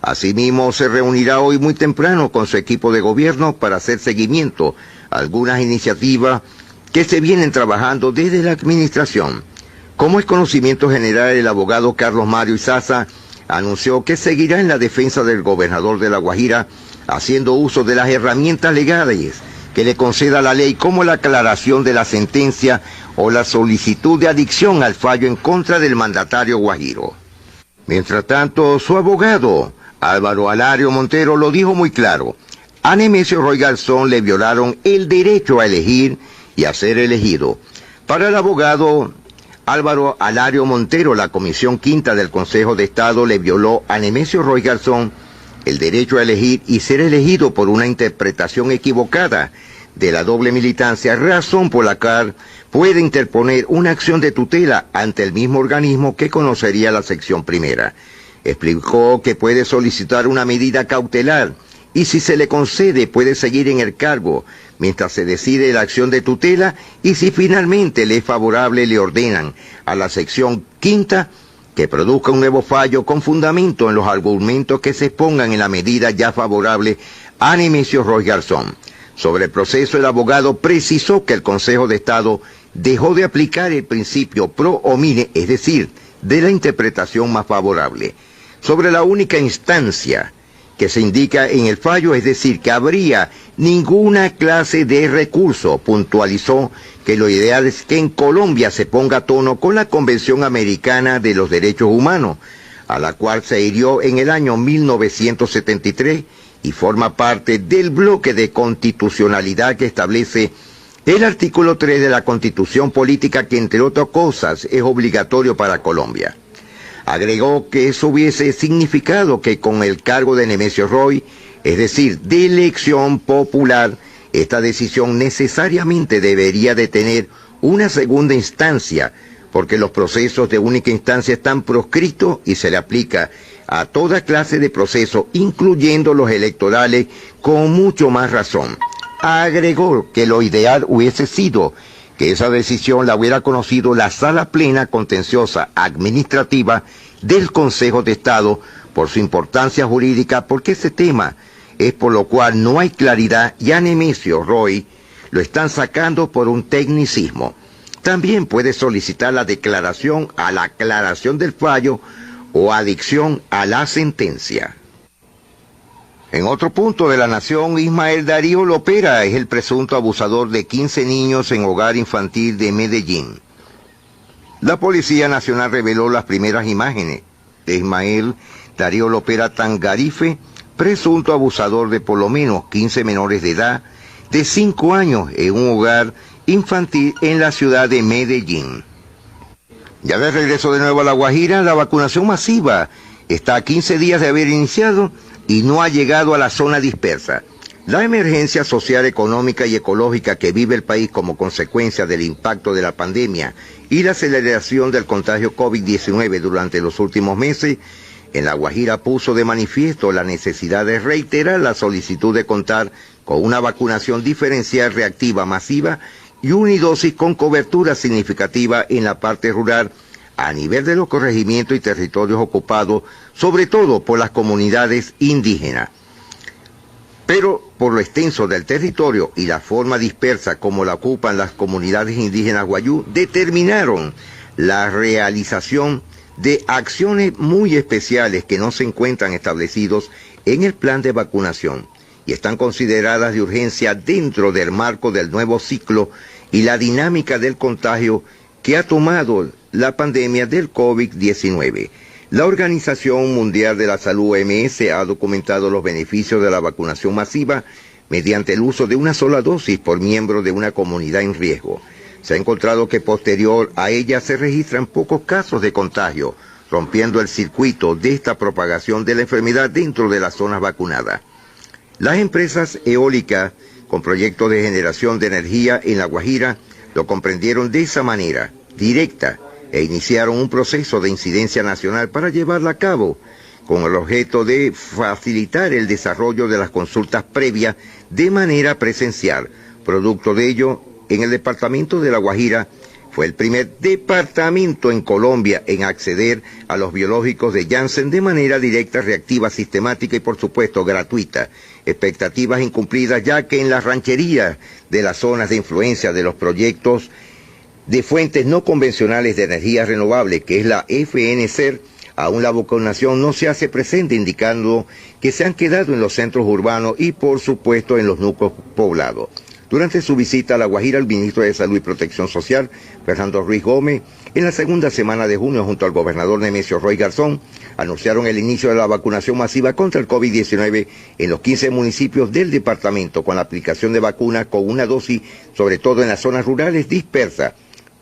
Asimismo, se reunirá hoy muy temprano con su equipo de gobierno para hacer seguimiento a algunas iniciativas que se vienen trabajando desde la administración. Como es conocimiento general, el abogado Carlos Mario Izaza anunció que seguirá en la defensa del gobernador de La Guajira, haciendo uso de las herramientas legales que le conceda la ley, como la aclaración de la sentencia o la solicitud de adicción al fallo en contra del mandatario guajiro. Mientras tanto, su abogado, Álvaro Alario Montero, lo dijo muy claro: a Nemesio Roy Garzón le violaron el derecho a elegir y a ser elegido. Para el abogado Álvaro Alario Montero, la Comisión Quinta del Consejo de Estado le violó a Nemesio Roy Garzón el derecho a elegir y ser elegido por una interpretación equivocada de la doble militancia, razón por la cual puede interponer una acción de tutela ante el mismo organismo que conocería la sección primera. Explicó que puede solicitar una medida cautelar y, si se le concede, puede seguir en el cargo mientras se decide la acción de tutela, y si finalmente le es favorable, le ordenan a la sección quinta que produzca un nuevo fallo con fundamento en los argumentos que se expongan en la medida ya favorable a Nemesio Roy Garzón. Sobre el proceso, el abogado precisó que el Consejo de Estado dejó de aplicar el principio pro homine, es decir, de la interpretación más favorable, sobre la única instancia que se indica en el fallo, es decir, que habría ninguna clase de recurso. Puntualizó que lo ideal es que en Colombia se ponga a tono con la Convención Americana de los Derechos Humanos, a la cual se adhirió en el año 1973 y forma parte del bloque de constitucionalidad que establece el artículo 3 de la Constitución Política, que entre otras cosas es obligatorio para Colombia. Agregó que eso hubiese significado que con el cargo de Nemesio Roy, es decir, de elección popular, esta decisión necesariamente debería de tener una segunda instancia, porque los procesos de única instancia están proscritos y se le aplica a toda clase de procesos, incluyendo los electorales, con mucho más razón. Agregó que lo ideal hubiese sido que esa decisión la hubiera conocido la Sala Plena Contenciosa Administrativa del Consejo de Estado por su importancia jurídica, porque ese tema es por lo cual no hay claridad, y a Nemesio Roy lo están sacando por un tecnicismo. También puede solicitar la declaración a la aclaración del fallo o adicción a la sentencia. En otro punto de la nación, Ismael Darío Lopera es el presunto abusador de 15 niños en hogar infantil de Medellín. La Policía Nacional reveló las primeras imágenes de Ismael Darío Lopera Tangarife, presunto abusador de por lo menos 15 menores de edad de 5 años en un hogar infantil en la ciudad de Medellín. Ya de regreso de nuevo a La Guajira, la vacunación masiva está a 15 días de haber iniciado y no ha llegado a la zona dispersa. La emergencia social, económica y ecológica que vive el país como consecuencia del impacto de la pandemia y la aceleración del contagio COVID-19 durante los últimos meses, en La Guajira puso de manifiesto la necesidad de reiterar la solicitud de contar con una vacunación diferencial reactiva masiva y unidosis con cobertura significativa en la parte rural, a nivel de los corregimientos y territorios ocupados, sobre todo por las comunidades indígenas. Pero por lo extenso del territorio y la forma dispersa como la ocupan las comunidades indígenas guayú, determinaron la realización de acciones muy especiales que no se encuentran establecidos en el plan de vacunación y están consideradas de urgencia dentro del marco del nuevo ciclo y la dinámica del contagio que ha tomado la pandemia del COVID-19. La Organización Mundial de la Salud, OMS, ha documentado los beneficios de la vacunación masiva mediante el uso de una sola dosis por miembro de una comunidad en riesgo. Se ha encontrado que posterior a ella se registran pocos casos de contagio, rompiendo el circuito de esta propagación de la enfermedad dentro de las zonas vacunadas. Las empresas eólicas con proyectos de generación de energía en La Guajira lo comprendieron de esa manera, directa, e iniciaron un proceso de incidencia nacional para llevarla a cabo, con el objeto de facilitar el desarrollo de las consultas previas de manera presencial. Producto de ello, en el departamento de La Guajira, fue el primer departamento en Colombia en acceder a los biológicos de Janssen de manera directa, reactiva, sistemática y por supuesto gratuita. Expectativas incumplidas ya que en las rancherías de las zonas de influencia de los proyectos de fuentes no convencionales de energía renovable, que es la FNCER, aún la vacunación no se hace presente, indicando que se han quedado en los centros urbanos y por supuesto en los núcleos poblados. Durante su visita a La Guajira, el ministro de Salud y Protección Social, Fernando Ruiz Gómez, en la segunda semana de junio, junto al gobernador Nemesio Roy Garzón, anunciaron el inicio de la vacunación masiva contra el COVID-19 en los 15 municipios del departamento, con la aplicación de vacunas con una dosis, sobre todo en las zonas rurales dispersas,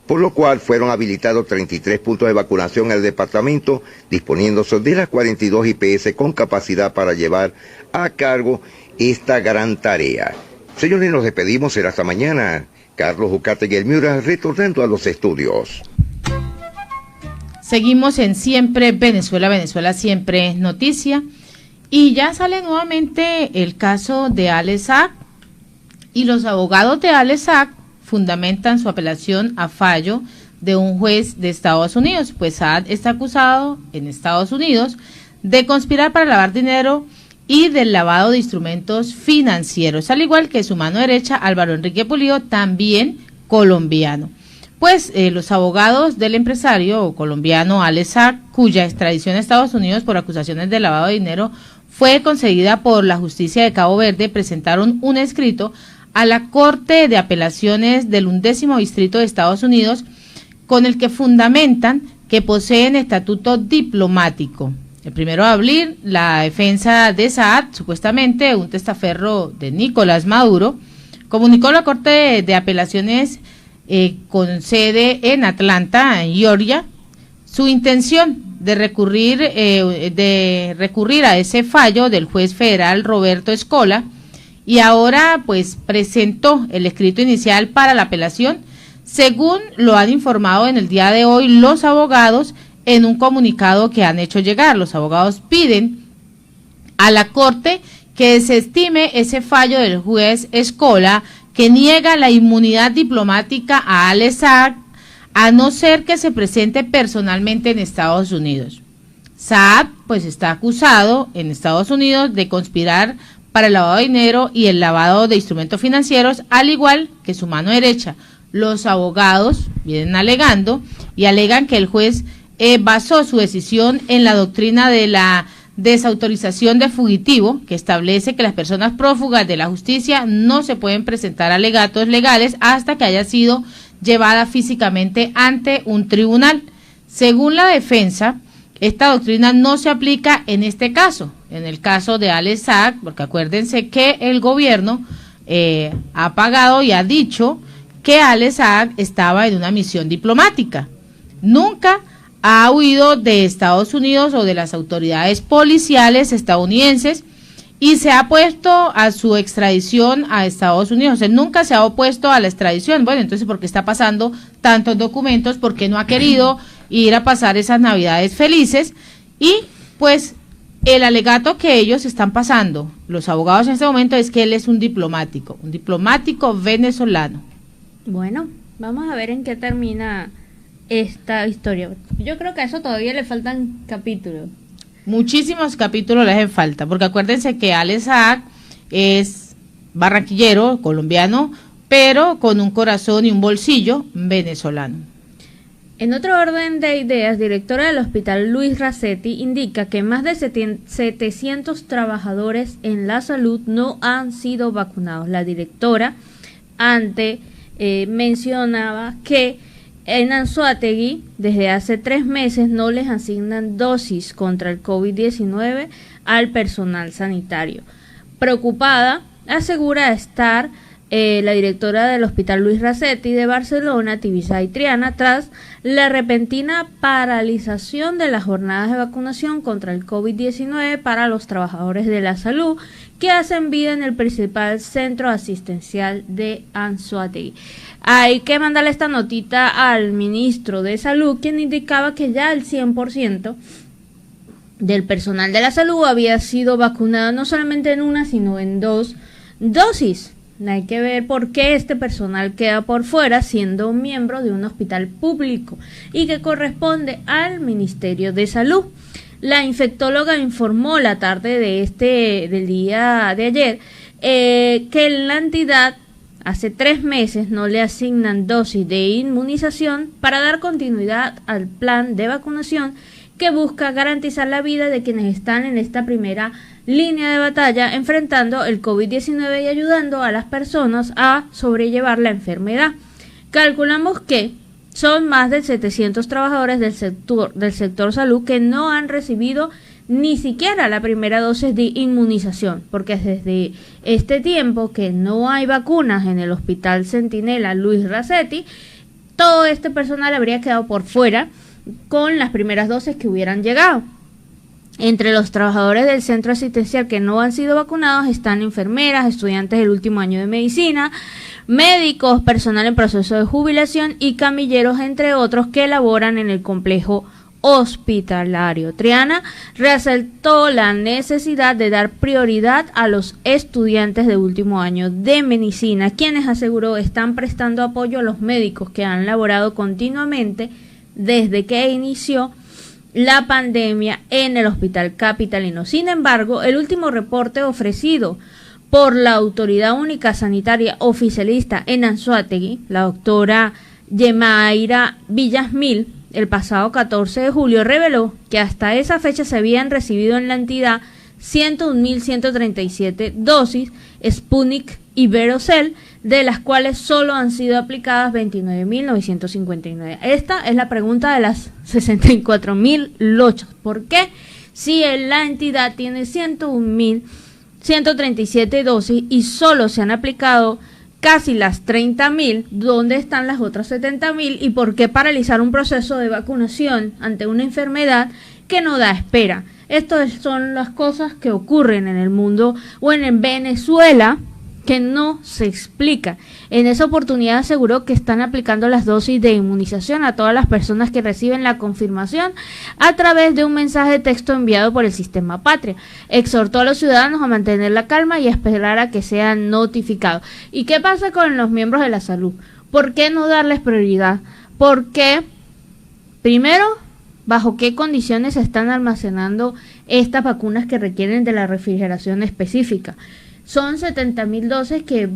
por lo cual fueron habilitados 33 puntos de vacunación en el departamento, disponiéndose de las 42 IPS con capacidad para llevar a cargo esta gran tarea. Señores, nos despedimos, será hasta mañana. Carlos Jucátegui, el Miura, retornando a los estudios. Seguimos en Siempre Venezuela, Venezuela Siempre Noticia. Y ya sale nuevamente el caso de Alex Saab. Y los abogados de Alex Saab fundamentan su apelación a fallo de un juez de Estados Unidos. Pues Saab está acusado en Estados Unidos de conspirar para lavar dinero y del lavado de instrumentos financieros, al igual que su mano derecha, Álvaro Enrique Pulido, también colombiano. Pues los abogados del empresario colombiano Alex Saab, cuya extradición a Estados Unidos por acusaciones de lavado de dinero fue concedida por la justicia de Cabo Verde, presentaron un escrito a la Corte de Apelaciones del 11º Distrito de Estados Unidos, con el que fundamentan que poseen estatuto diplomático. El 1 de abril, la defensa de Saab, supuestamente un testaferro de Nicolás Maduro, comunicó a la Corte de Apelaciones con sede en Atlanta, en Georgia, su intención de recurrir a ese fallo del juez federal Roberto Escola, y ahora pues presentó el escrito inicial para la apelación, según lo han informado en el día de hoy los abogados en un comunicado que han hecho llegar. Los abogados piden a la Corte que desestime ese fallo del juez Escola, que niega la inmunidad diplomática a Alex Saab, a no ser que se presente personalmente en Estados Unidos. Saab pues está acusado en Estados Unidos de conspirar para el lavado de dinero y el lavado de instrumentos financieros, al igual que su mano derecha. Los abogados vienen alegando y alegan que el juez basó su decisión en la doctrina de la desautorización de fugitivo, que establece que las personas prófugas de la justicia no se pueden presentar alegatos legales hasta que haya sido llevada físicamente ante un tribunal. Según la defensa, esta doctrina no se aplica en este caso, en el caso de Alex Saab, porque acuérdense que el gobierno ha pagado y ha dicho que Alex Saab estaba en una misión diplomática. Nunca ha huido de Estados Unidos o de las autoridades policiales estadounidenses y se ha opuesto a su extradición a Estados Unidos. Él nunca se ha opuesto a la extradición. Bueno, entonces, ¿por qué está pasando tantos documentos? ¿Por qué no ha querido ir a pasar esas navidades felices? Y pues el alegato que ellos están pasando, los abogados en este momento, es que él es un diplomático venezolano. Bueno, vamos a ver en qué termina esta historia. Yo creo que a eso todavía le faltan capítulos. Muchísimos capítulos le hacen falta, porque acuérdense que Alex Saab es barranquillero, colombiano, pero con un corazón y un bolsillo venezolano. En otro orden de ideas, directora del Hospital Luis Racetti indica que más de 700 trabajadores en la salud no han sido vacunados. La directora mencionaba que en Anzoátegui desde hace 3 meses no les asignan dosis contra el COVID-19 al personal sanitario. Preocupada, asegura estar la directora del Hospital Luis Racetti de Barcelona, Tibisay Triana, tras la repentina paralización de las jornadas de vacunación contra el COVID-19 para los trabajadores de la salud que hacen vida en el principal centro asistencial de Anzoátegui. Hay que mandarle esta notita al ministro de Salud, quien indicaba que ya el 100% del personal de la salud había sido vacunado no solamente en una, sino en 2 dosis. Hay que ver por qué este personal queda por fuera siendo miembro de un hospital público y que corresponde al Ministerio de Salud. La infectóloga informó la tarde del día de ayer que en la entidad hace 3 meses no le asignan dosis de inmunización para dar continuidad al plan de vacunación que busca garantizar la vida de quienes están en esta primera línea de batalla enfrentando el COVID-19 y ayudando a las personas a sobrellevar la enfermedad. Calculamos que son más de 700 trabajadores del sector salud que no han recibido ni siquiera la primera dosis de inmunización, porque desde este tiempo que no hay vacunas en el Hospital Centinela Luis Racetti, todo este personal habría quedado por fuera con las primeras dosis que hubieran llegado. Entre los trabajadores del centro asistencial que no han sido vacunados están enfermeras, estudiantes del último año de medicina, médicos, personal en proceso de jubilación y camilleros, entre otros, que laboran en el complejo hospitalario. Triana resaltó la necesidad de dar prioridad a los estudiantes de último año de medicina, quienes aseguró están prestando apoyo a los médicos que han laborado continuamente desde que inició la pandemia en el hospital capitalino. Sin embargo, el último reporte ofrecido por la Autoridad Única Sanitaria Oficialista en Anzoátegui, la doctora Yemaira Villasmil, el pasado 14 de julio reveló que hasta esa fecha se habían recibido en la entidad 101.137 dosis Sputnik y Verocell, de las cuales solo han sido aplicadas 29.959. Esta es la pregunta de las 64.000 lochos. ¿Por qué? Si la entidad tiene 101.137 dosis y solo se han aplicado casi las 30.000, ¿dónde están las otras 70.000? ¿Y por qué paralizar un proceso de vacunación ante una enfermedad que no da espera? Estas son las cosas que ocurren en el mundo o en Venezuela, que no se explica. En esa oportunidad aseguró que están aplicando las dosis de inmunización a todas las personas que reciben la confirmación a través de un mensaje de texto enviado por el Sistema Patria. Exhortó a los ciudadanos a mantener la calma y a esperar a que sean notificados. ¿Y qué pasa con los miembros de la salud? ¿Por qué no darles prioridad? Porque, primero, ¿bajo qué condiciones se están almacenando estas vacunas que requieren de la refrigeración específica? Son 70.000 dosis que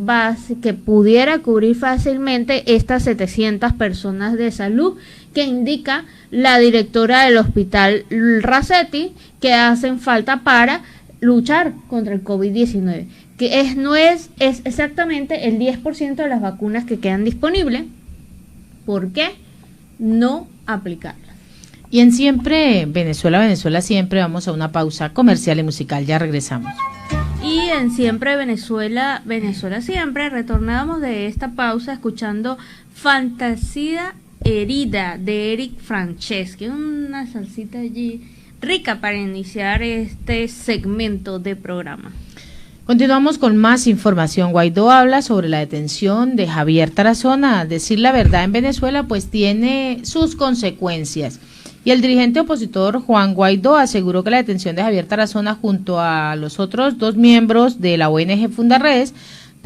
pudiera cubrir fácilmente estas 700 personas de salud que indica la directora del Hospital Racetti que hacen falta para luchar contra el COVID-19, que es exactamente el 10% de las vacunas que quedan disponibles. ¿Por qué no aplicarlas? Y en Siempre Venezuela, Venezuela Siempre, vamos a una pausa comercial y musical, ya regresamos. Y en Siempre Venezuela, Venezuela Siempre, retornamos de esta pausa escuchando Fantasía Herida de Eric Franceschi, una salsita allí rica para iniciar este segmento de programa. Continuamos con más información. Guaidó habla sobre la detención de Javier Tarazona. Decir la verdad en Venezuela pues tiene sus consecuencias. Y el dirigente opositor Juan Guaidó aseguró que la detención de Javier Tarazona junto a los otros 2 miembros de la ONG Fundaredes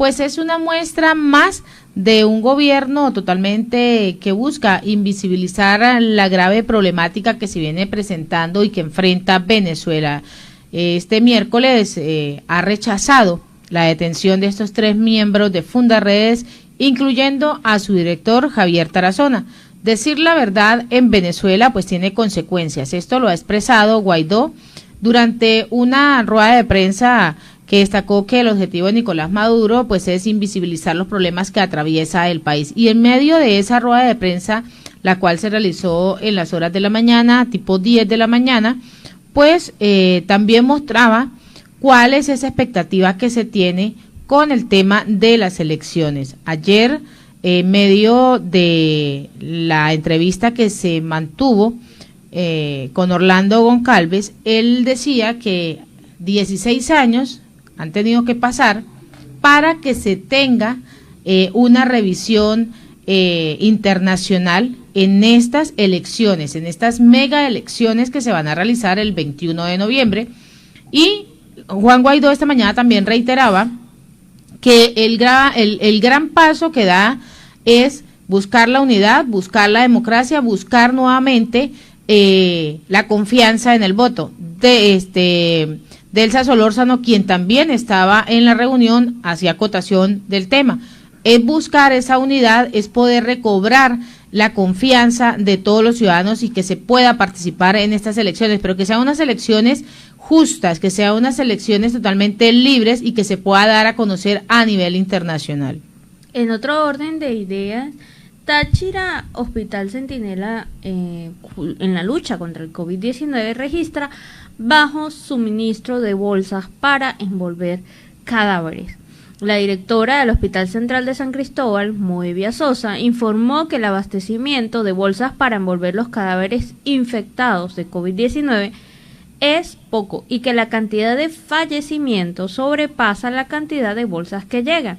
pues es una muestra más de un gobierno totalmente que busca invisibilizar la grave problemática que se viene presentando y que enfrenta Venezuela. Este miércoles ha rechazado la detención de estos 3 miembros de Fundaredes, incluyendo a su director Javier Tarazona. Decir la verdad en Venezuela pues tiene consecuencias. Esto lo ha expresado Guaidó durante una rueda de prensa que destacó que el objetivo de Nicolás Maduro pues es invisibilizar los problemas que atraviesa el país. Y en medio de esa rueda de prensa, la cual se realizó en las horas de la mañana, tipo 10 de la mañana, pues también mostraba cuál es esa expectativa que se tiene con el tema de las elecciones. Ayer, en medio de la entrevista que se mantuvo con Orlando Goncalves, él decía que 16 años han tenido que pasar para que se tenga una revisión internacional en estas elecciones, en estas mega elecciones que se van a realizar el 21 de noviembre. Y Juan Guaidó esta mañana también reiteraba que el gran paso que da es buscar la unidad, buscar la democracia, buscar nuevamente la confianza en el voto. Delsa Solórzano, quien también estaba en la reunión, hacía acotación del tema. Es buscar esa unidad, es poder recobrar la confianza de todos los ciudadanos y que se pueda participar en estas elecciones, pero que sean unas elecciones justas, que sean unas elecciones totalmente libres y que se pueda dar a conocer a nivel internacional. En otro orden de ideas, Táchira Hospital Centinela en la lucha contra el COVID-19 registra bajo suministro de bolsas para envolver cadáveres. La directora del Hospital Central de San Cristóbal, Moevia Sosa, informó que el abastecimiento de bolsas para envolver los cadáveres infectados de COVID-19 es poco y que la cantidad de fallecimientos sobrepasa la cantidad de bolsas que llegan.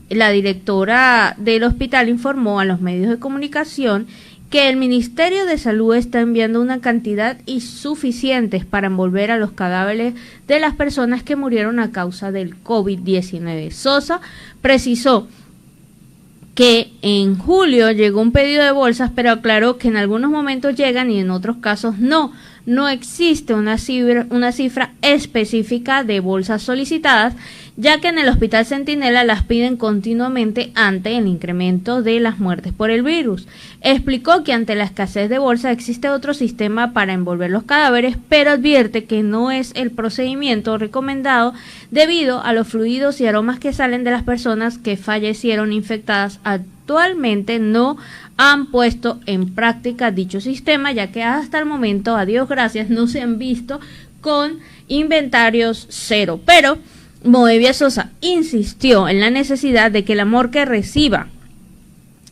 La directora del hospital informó a los medios de comunicación que el Ministerio de Salud está enviando una cantidad insuficiente para envolver a los cadáveres de las personas que murieron a causa del COVID-19. Sosa precisó que en julio llegó un pedido de bolsas, pero aclaró que en algunos momentos llegan y en otros casos no. No existe una cifra específica de bolsas solicitadas, ya que en el Hospital Centinela las piden continuamente ante el incremento de las muertes por el virus. Explicó que ante la escasez de bolsas existe otro sistema para envolver los cadáveres, pero advierte que no es el procedimiento recomendado debido a los fluidos y aromas que salen de las personas que fallecieron infectadas. Actualmente no han puesto en práctica dicho sistema, ya que hasta el momento, a Dios gracias, no se han visto con inventarios cero. Pero Moevia Sosa insistió en la necesidad de que la morgue reciba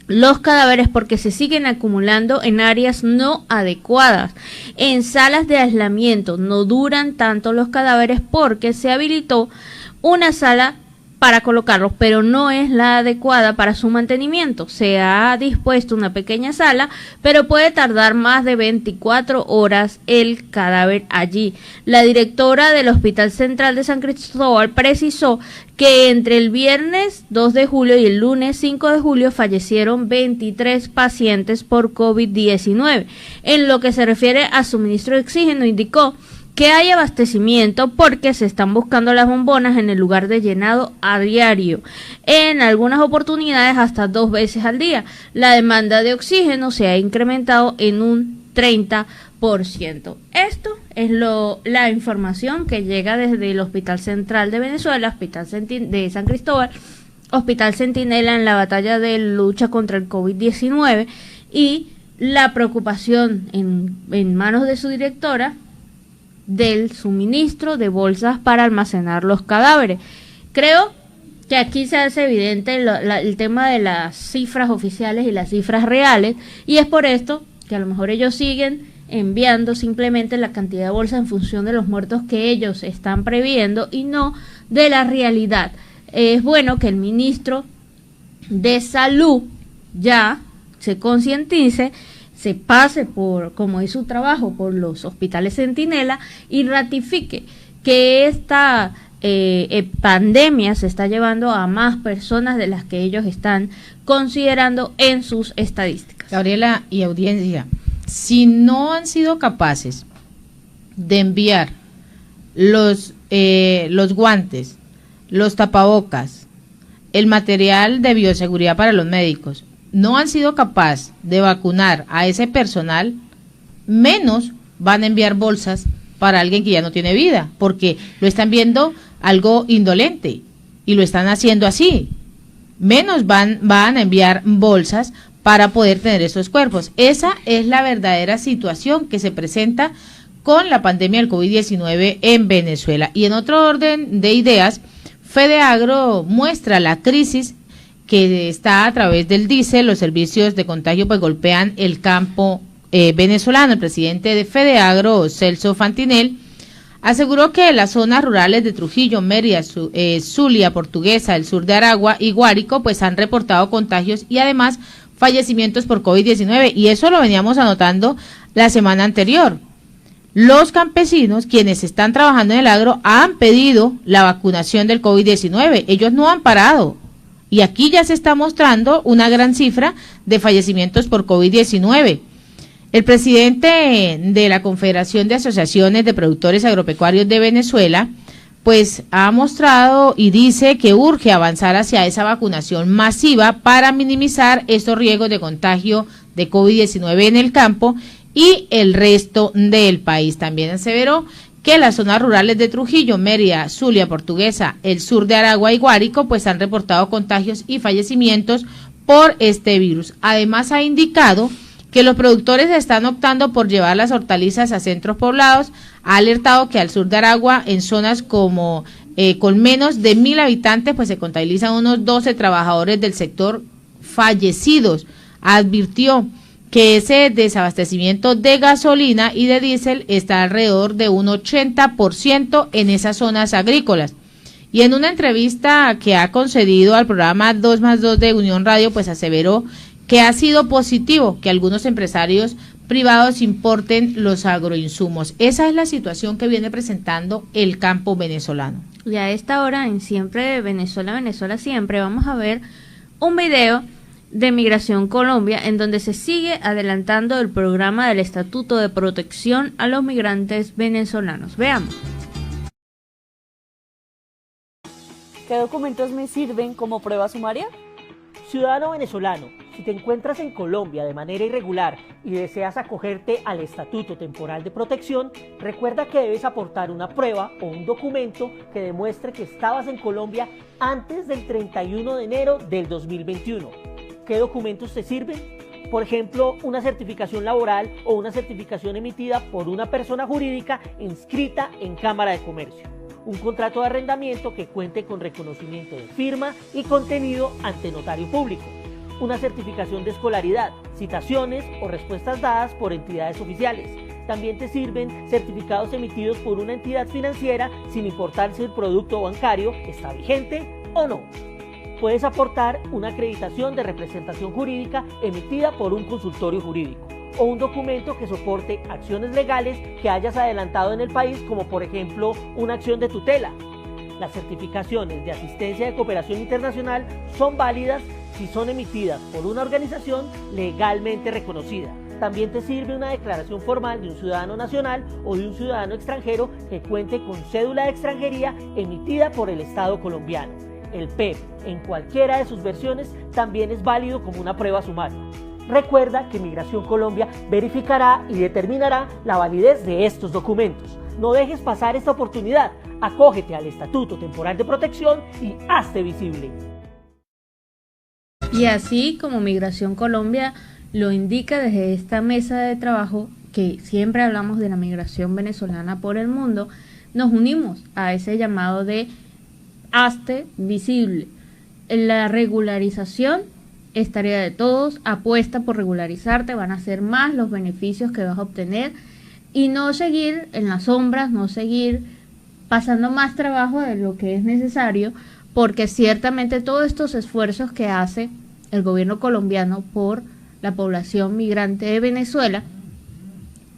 los cadáveres porque se siguen acumulando en áreas no adecuadas. En salas de aislamiento no duran tanto los cadáveres porque se habilitó una sala para colocarlos, pero no es la adecuada para su mantenimiento. Se ha dispuesto una pequeña sala, pero puede tardar más de 24 horas el cadáver allí. La directora del Hospital Central de San Cristóbal precisó que entre el viernes 2 de julio y el lunes 5 de julio fallecieron 23 pacientes por COVID-19. En lo que se refiere a suministro de oxígeno, indicó que hay abastecimiento porque se están buscando las bombonas en el lugar de llenado a diario, en algunas oportunidades hasta 2 veces al día. La demanda de oxígeno se ha incrementado en un 30%. Esto es la información que llega desde el Hospital Central de Venezuela, Hospital de San Cristóbal, Hospital Centinela en la batalla de lucha contra el COVID-19 y la preocupación en manos de su directora del suministro de bolsas para almacenar los cadáveres. Creo que aquí se hace evidente el tema de las cifras oficiales y las cifras reales, y es por esto que a lo mejor ellos siguen enviando simplemente la cantidad de bolsas en función de los muertos que ellos están previendo y no de la realidad. Es bueno que el ministro de Salud ya se concientice, se pase por, como es su trabajo, por los hospitales Centinela y ratifique que esta pandemia se está llevando a más personas de las que ellos están considerando en sus estadísticas. Gabriela y audiencia, si no han sido capaces de enviar los guantes, los tapabocas, el material de bioseguridad para los médicos, no han sido capaces de vacunar a ese personal, menos van a enviar bolsas para alguien que ya no tiene vida, porque lo están viendo algo indolente y lo están haciendo así. Menos van a enviar bolsas para poder tener esos cuerpos. Esa es la verdadera situación que se presenta con la pandemia del COVID-19 en Venezuela. Y en otro orden de ideas, FedeAgro muestra la crisis que está a través del diésel. Los servicios de contagio pues golpean el campo venezolano. El presidente de FedeAgro, Celso Fantinel, aseguró que las zonas rurales de Trujillo, Mérida, Zulia, Portuguesa, el sur de Aragua y Guárico pues han reportado contagios y además fallecimientos por COVID-19, y eso lo veníamos anotando la semana anterior. Los campesinos, quienes están trabajando en el agro, han pedido la vacunación del COVID-19. Ellos no han parado. Y aquí ya se está mostrando una gran cifra de fallecimientos por COVID-19. El presidente de la Confederación de Asociaciones de Productores Agropecuarios de Venezuela, pues ha mostrado y dice que urge avanzar hacia esa vacunación masiva para minimizar estos riesgos de contagio de COVID-19 en el campo y el resto del país. También aseveró que las zonas rurales de Trujillo, Mérida, Zulia, Portuguesa, el sur de Aragua y Guárico, pues han reportado contagios y fallecimientos por este virus. Además ha indicado que los productores están optando por llevar las hortalizas a centros poblados. Ha alertado que al sur de Aragua, en zonas como con menos de 1.000 habitantes, pues se contabilizan unos 12 trabajadores del sector fallecidos. Advirtió que ese desabastecimiento de gasolina y de diésel está alrededor de un 80% en esas zonas agrícolas. Y en una entrevista que ha concedido al programa 2+2 de Unión Radio, pues aseveró que ha sido positivo que algunos empresarios privados importen los agroinsumos. Esa es la situación que viene presentando el campo venezolano. Y a esta hora, en Siempre de Venezuela, Venezuela Siempre, vamos a ver un video de Migración Colombia en donde se sigue adelantando el programa del Estatuto de Protección a los Migrantes Venezolanos. Veamos. ¿Qué documentos me sirven como prueba sumaria? Ciudadano venezolano, si te encuentras en Colombia de manera irregular y deseas acogerte al Estatuto Temporal de Protección, recuerda que debes aportar una prueba o un documento que demuestre que estabas en Colombia antes del 31 de enero del 2021. ¿Qué documentos te sirven? Por ejemplo, una certificación laboral o una certificación emitida por una persona jurídica inscrita en Cámara de Comercio. Un contrato de arrendamiento que cuente con reconocimiento de firma y contenido ante notario público. Una certificación de escolaridad, citaciones o respuestas dadas por entidades oficiales. También te sirven certificados emitidos por una entidad financiera sin importar si el producto bancario está vigente o no. Puedes aportar una acreditación de representación jurídica emitida por un consultorio jurídico o un documento que soporte acciones legales que hayas adelantado en el país, como por ejemplo una acción de tutela. Las certificaciones de asistencia de cooperación internacional son válidas si son emitidas por una organización legalmente reconocida. También te sirve una declaración formal de un ciudadano nacional o de un ciudadano extranjero que cuente con cédula de extranjería emitida por el Estado colombiano. El PEP, en cualquiera de sus versiones, también es válido como una prueba sumaria. Recuerda que Migración Colombia verificará y determinará la validez de estos documentos. No dejes pasar esta oportunidad. Acógete al Estatuto Temporal de Protección y hazte visible. Y así como Migración Colombia lo indica desde esta mesa de trabajo, que siempre hablamos de la migración venezolana por el mundo, nos unimos a ese llamado de hazte visible. La regularización es tarea de todos, apuesta por regularizarte, van a ser más los beneficios que vas a obtener y no seguir en las sombras, no seguir pasando más trabajo de lo que es necesario, porque ciertamente todos estos esfuerzos que hace el gobierno colombiano por la población migrante de Venezuela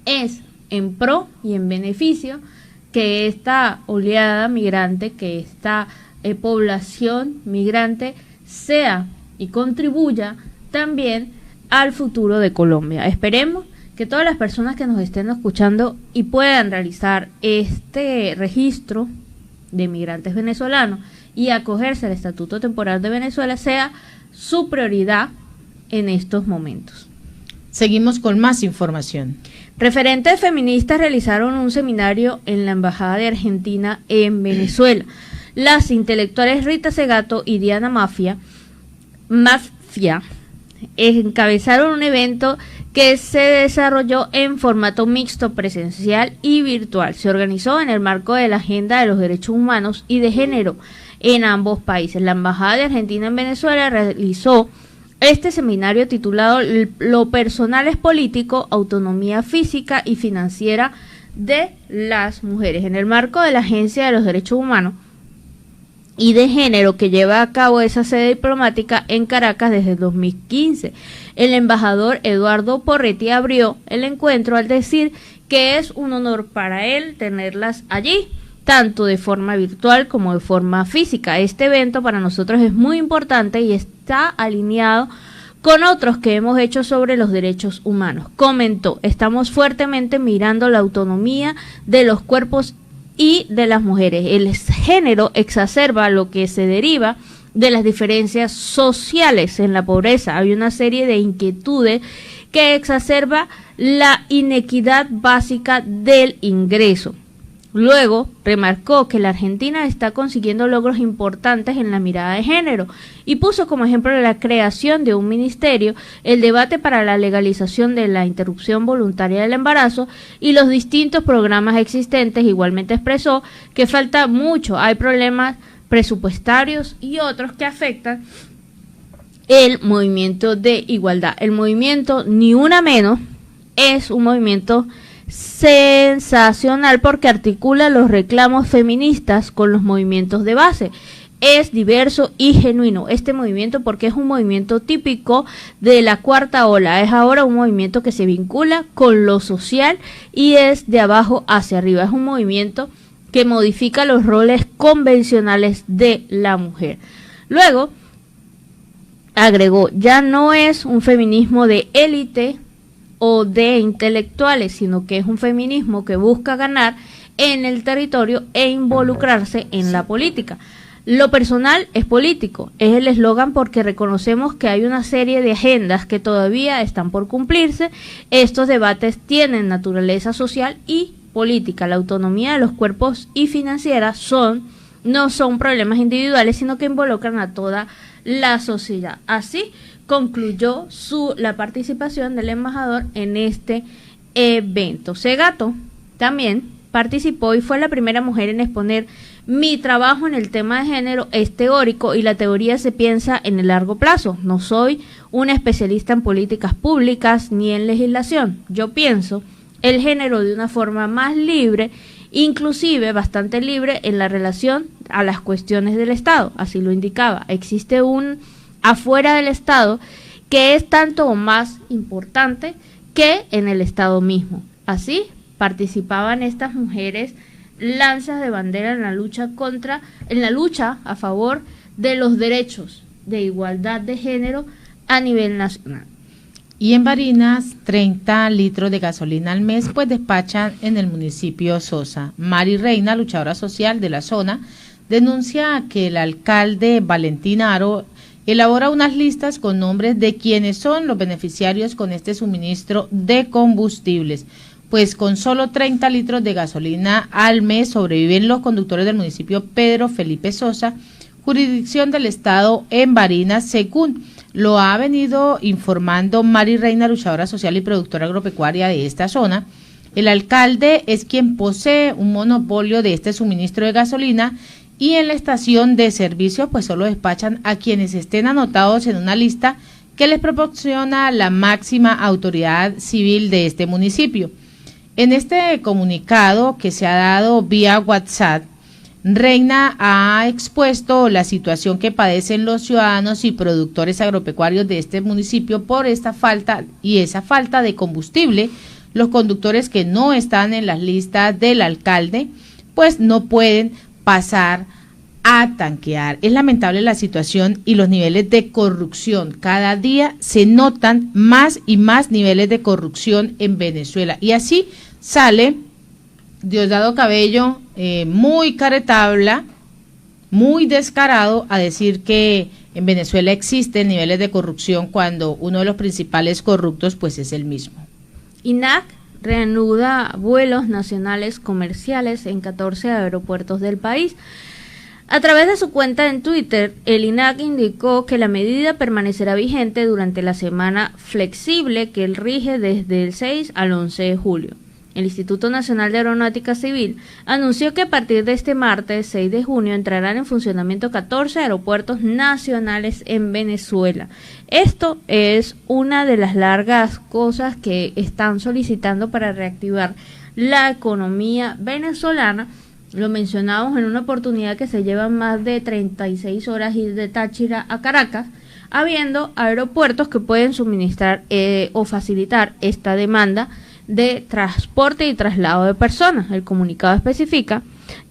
es en pro y en beneficio que esta oleada migrante, que esta población migrante sea y contribuya también al futuro de Colombia. Esperemos que todas las personas que nos estén escuchando y puedan realizar este registro de migrantes venezolanos y acogerse al Estatuto Temporal de Venezuela sea su prioridad en estos momentos. Seguimos con más información. Referentes feministas realizaron un seminario en la Embajada de Argentina en Venezuela. Las intelectuales Rita Segato y Diana Mafia encabezaron un evento que se desarrolló en formato mixto, presencial y virtual. Se organizó en el marco de la Agenda de los Derechos Humanos y de Género en ambos países. La Embajada de Argentina en Venezuela realizó este seminario titulado Lo personal es político, autonomía física y financiera de las mujeres, en el marco de la Agencia de los Derechos Humanos y de Género, que lleva a cabo esa sede diplomática en Caracas desde el 2015. El embajador Eduardo Porretti abrió el encuentro al decir que es un honor para él tenerlas allí, tanto de forma virtual como de forma física. Este evento para nosotros es muy importante y está alineado con otros que hemos hecho sobre los derechos humanos. Comentó, estamos fuertemente mirando la autonomía de los cuerpos y de las mujeres. El género exacerba lo que se deriva de las diferencias sociales en la pobreza. Hay una serie de inquietudes que exacerba la inequidad básica del ingreso. Luego, remarcó que la Argentina está consiguiendo logros importantes en la mirada de género y puso como ejemplo la creación de un ministerio, el debate para la legalización de la interrupción voluntaria del embarazo y los distintos programas existentes. Igualmente expresó que falta mucho, hay problemas presupuestarios y otros que afectan el movimiento de igualdad. El movimiento Ni Una Menos es un movimiento sensacional porque articula los reclamos feministas con los movimientos de base. Es diverso y genuino este movimiento porque es un movimiento típico de la cuarta ola. Es ahora un movimiento que se vincula con lo social y es de abajo hacia arriba. Es un movimiento que modifica los roles convencionales de la mujer. Luego agregó, ya no es un feminismo de élite o de intelectuales, sino que es un feminismo que busca ganar en el territorio e involucrarse en la política. Lo personal es político, es el eslogan porque reconocemos que hay una serie de agendas que todavía están por cumplirse. Estos debates tienen naturaleza social y política. La autonomía de los cuerpos y financiera no son problemas individuales, sino que involucran a toda la sociedad. Así concluyó la participación del embajador en este evento. Segato también participó y fue la primera mujer en exponer: mi trabajo en el tema de género es teórico y la teoría se piensa en el largo plazo. No soy una especialista en políticas públicas ni en legislación. Yo pienso el género de una forma más libre, inclusive bastante libre en la relación a las cuestiones del Estado. Así lo indicaba. Existe un afuera del Estado que es tanto o más importante que en el Estado mismo. Así participaban estas mujeres lanzas de bandera en la lucha a favor de los derechos de igualdad de género a nivel nacional. Y en Barinas, 30 litros de gasolina al mes pues despachan en el municipio Sosa. Mari Reina, luchadora social de la zona, denuncia que el alcalde Valentín Aro elabora unas listas con nombres de quienes son los beneficiarios con este suministro de combustibles. Pues con solo 30 litros de gasolina al mes sobreviven los conductores del municipio Pedro Felipe Sosa, jurisdicción del estado en Barinas, según lo ha venido informando Mari Reina, luchadora social y productora agropecuaria de esta zona. El alcalde es quien posee un monopolio de este suministro de gasolina y en la estación de servicio pues solo despachan a quienes estén anotados en una lista que les proporciona la máxima autoridad civil de este municipio. En este comunicado que se ha dado vía WhatsApp, Reina ha expuesto la situación que padecen los ciudadanos y productores agropecuarios de este municipio por esa falta de combustible, los conductores que no están en las listas del alcalde, pues no pueden pasar a tanquear. Es lamentable la situación y los niveles de corrupción. Cada día se notan más y más niveles de corrupción en Venezuela. Y así sale Diosdado Cabello, muy caretabla, muy descarado, a decir que en Venezuela existen niveles de corrupción cuando uno de los principales corruptos pues es el mismo. INAC reanuda vuelos nacionales comerciales en 14 aeropuertos del país. A través de su cuenta en Twitter, el INAC indicó que la medida permanecerá vigente durante la semana flexible que rige desde el 6 al 11 de julio. El Instituto Nacional de Aeronáutica Civil anunció que a partir de este martes 6 de junio entrarán en funcionamiento 14 aeropuertos nacionales en Venezuela. Esto es una de las largas cosas que están solicitando para reactivar la economía venezolana. Lo mencionamos en una oportunidad que se llevan más de 36 horas ir de Táchira a Caracas, habiendo aeropuertos que pueden suministrar o facilitar esta demanda de transporte y traslado de personas. El comunicado especifica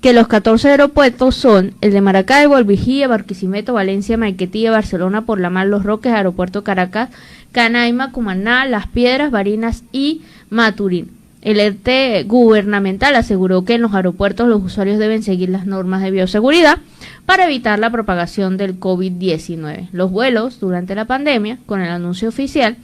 que los 14 aeropuertos son el de Maracaibo, El Vigía, Barquisimeto, Valencia, Maiquetía, Barcelona, Por la Mar, Los Roques, Aeropuerto Caracas, Canaima, Cumaná, Las Piedras, Barinas y Maturín. El ente gubernamental aseguró que en los aeropuertos los usuarios deben seguir las normas de bioseguridad para evitar la propagación del COVID-19. Los vuelos durante la pandemia, con el anuncio oficial,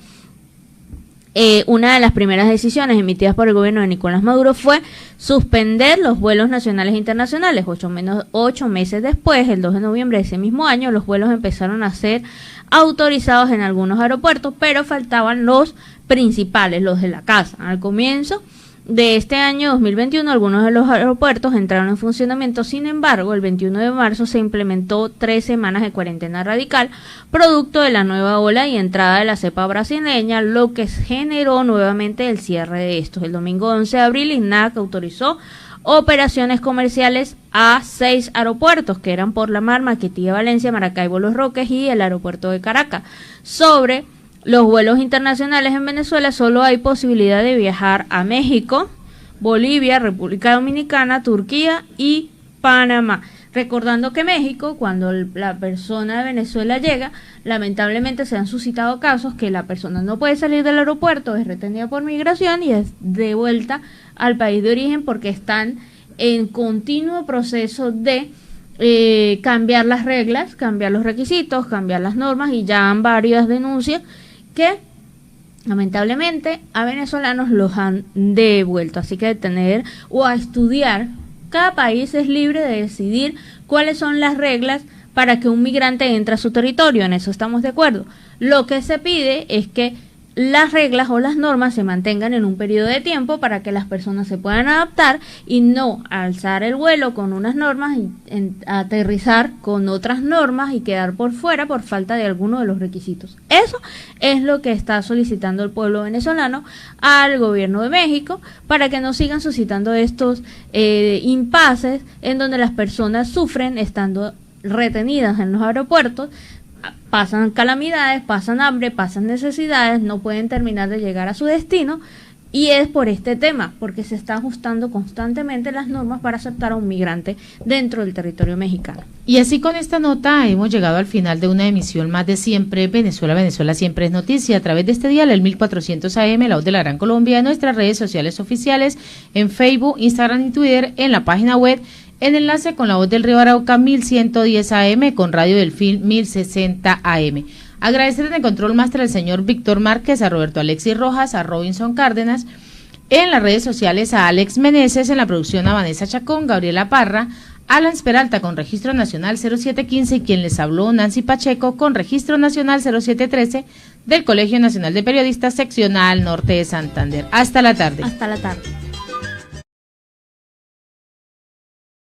una de las primeras decisiones emitidas por el gobierno de Nicolás Maduro fue suspender los vuelos nacionales e internacionales. 8 meses después, el 2 de noviembre de ese mismo año, los vuelos empezaron a ser autorizados en algunos aeropuertos, pero faltaban los principales, los de la casa. Al comienzo de este año 2021, algunos de los aeropuertos entraron en funcionamiento. Sin embargo, el 21 de marzo se implementó 3 semanas de cuarentena radical, producto de la nueva ola y entrada de la cepa brasileña, lo que generó nuevamente el cierre de estos. El domingo 11 de abril, INAC autorizó operaciones comerciales a 6 aeropuertos, que eran Por la Mar, Maiquetía, Valencia, Maracaibo, Los Roques y el aeropuerto de Caracas. Sobre los vuelos internacionales en Venezuela, solo hay posibilidad de viajar a México, Bolivia, República Dominicana, Turquía y Panamá. Recordando que México, cuando la persona de Venezuela llega, lamentablemente se han suscitado casos que la persona no puede salir del aeropuerto, es retenida por migración y es devuelta al país de origen porque están en continuo proceso de cambiar las reglas, cambiar los requisitos, cambiar las normas, y ya han varias denuncias que lamentablemente a venezolanos los han devuelto. Así que detener o a estudiar, cada país es libre de decidir cuáles son las reglas para que un migrante entre a su territorio, en eso estamos de acuerdo. Lo que se pide es que las reglas o las normas se mantengan en un periodo de tiempo para que las personas se puedan adaptar y no alzar el vuelo con unas normas y aterrizar con otras normas y quedar por fuera por falta de alguno de los requisitos. Eso es lo que está solicitando el pueblo venezolano al gobierno de México para que no sigan suscitando estos impases en donde las personas sufren estando retenidas en los aeropuertos. Pasan calamidades, pasan hambre, pasan necesidades, no pueden terminar de llegar a su destino, y es por este tema, porque se está ajustando constantemente las normas para aceptar a un migrante dentro del territorio mexicano. Y así con esta nota hemos llegado al final de una emisión más de Siempre Venezuela, Venezuela Siempre es Noticia, a través de este dial, el 1400 AM, la voz de la Gran Colombia, en nuestras redes sociales oficiales, en Facebook, Instagram y Twitter, en la página web, en enlace con la voz del Río Arauca 1110 AM, con Radio Delfín 1060 AM. Agradecer en el control máster al señor Víctor Márquez, a Roberto Alexis Rojas, a Robinson Cárdenas, en las redes sociales a Alex Meneses, en la producción a Vanessa Chacón, Gabriela Parra, Alan Peralta con registro nacional 0715 y quien les habló Nancy Pacheco con registro nacional 0713 del Colegio Nacional de Periodistas Seccional Norte de Santander. Hasta la tarde. Hasta la tarde.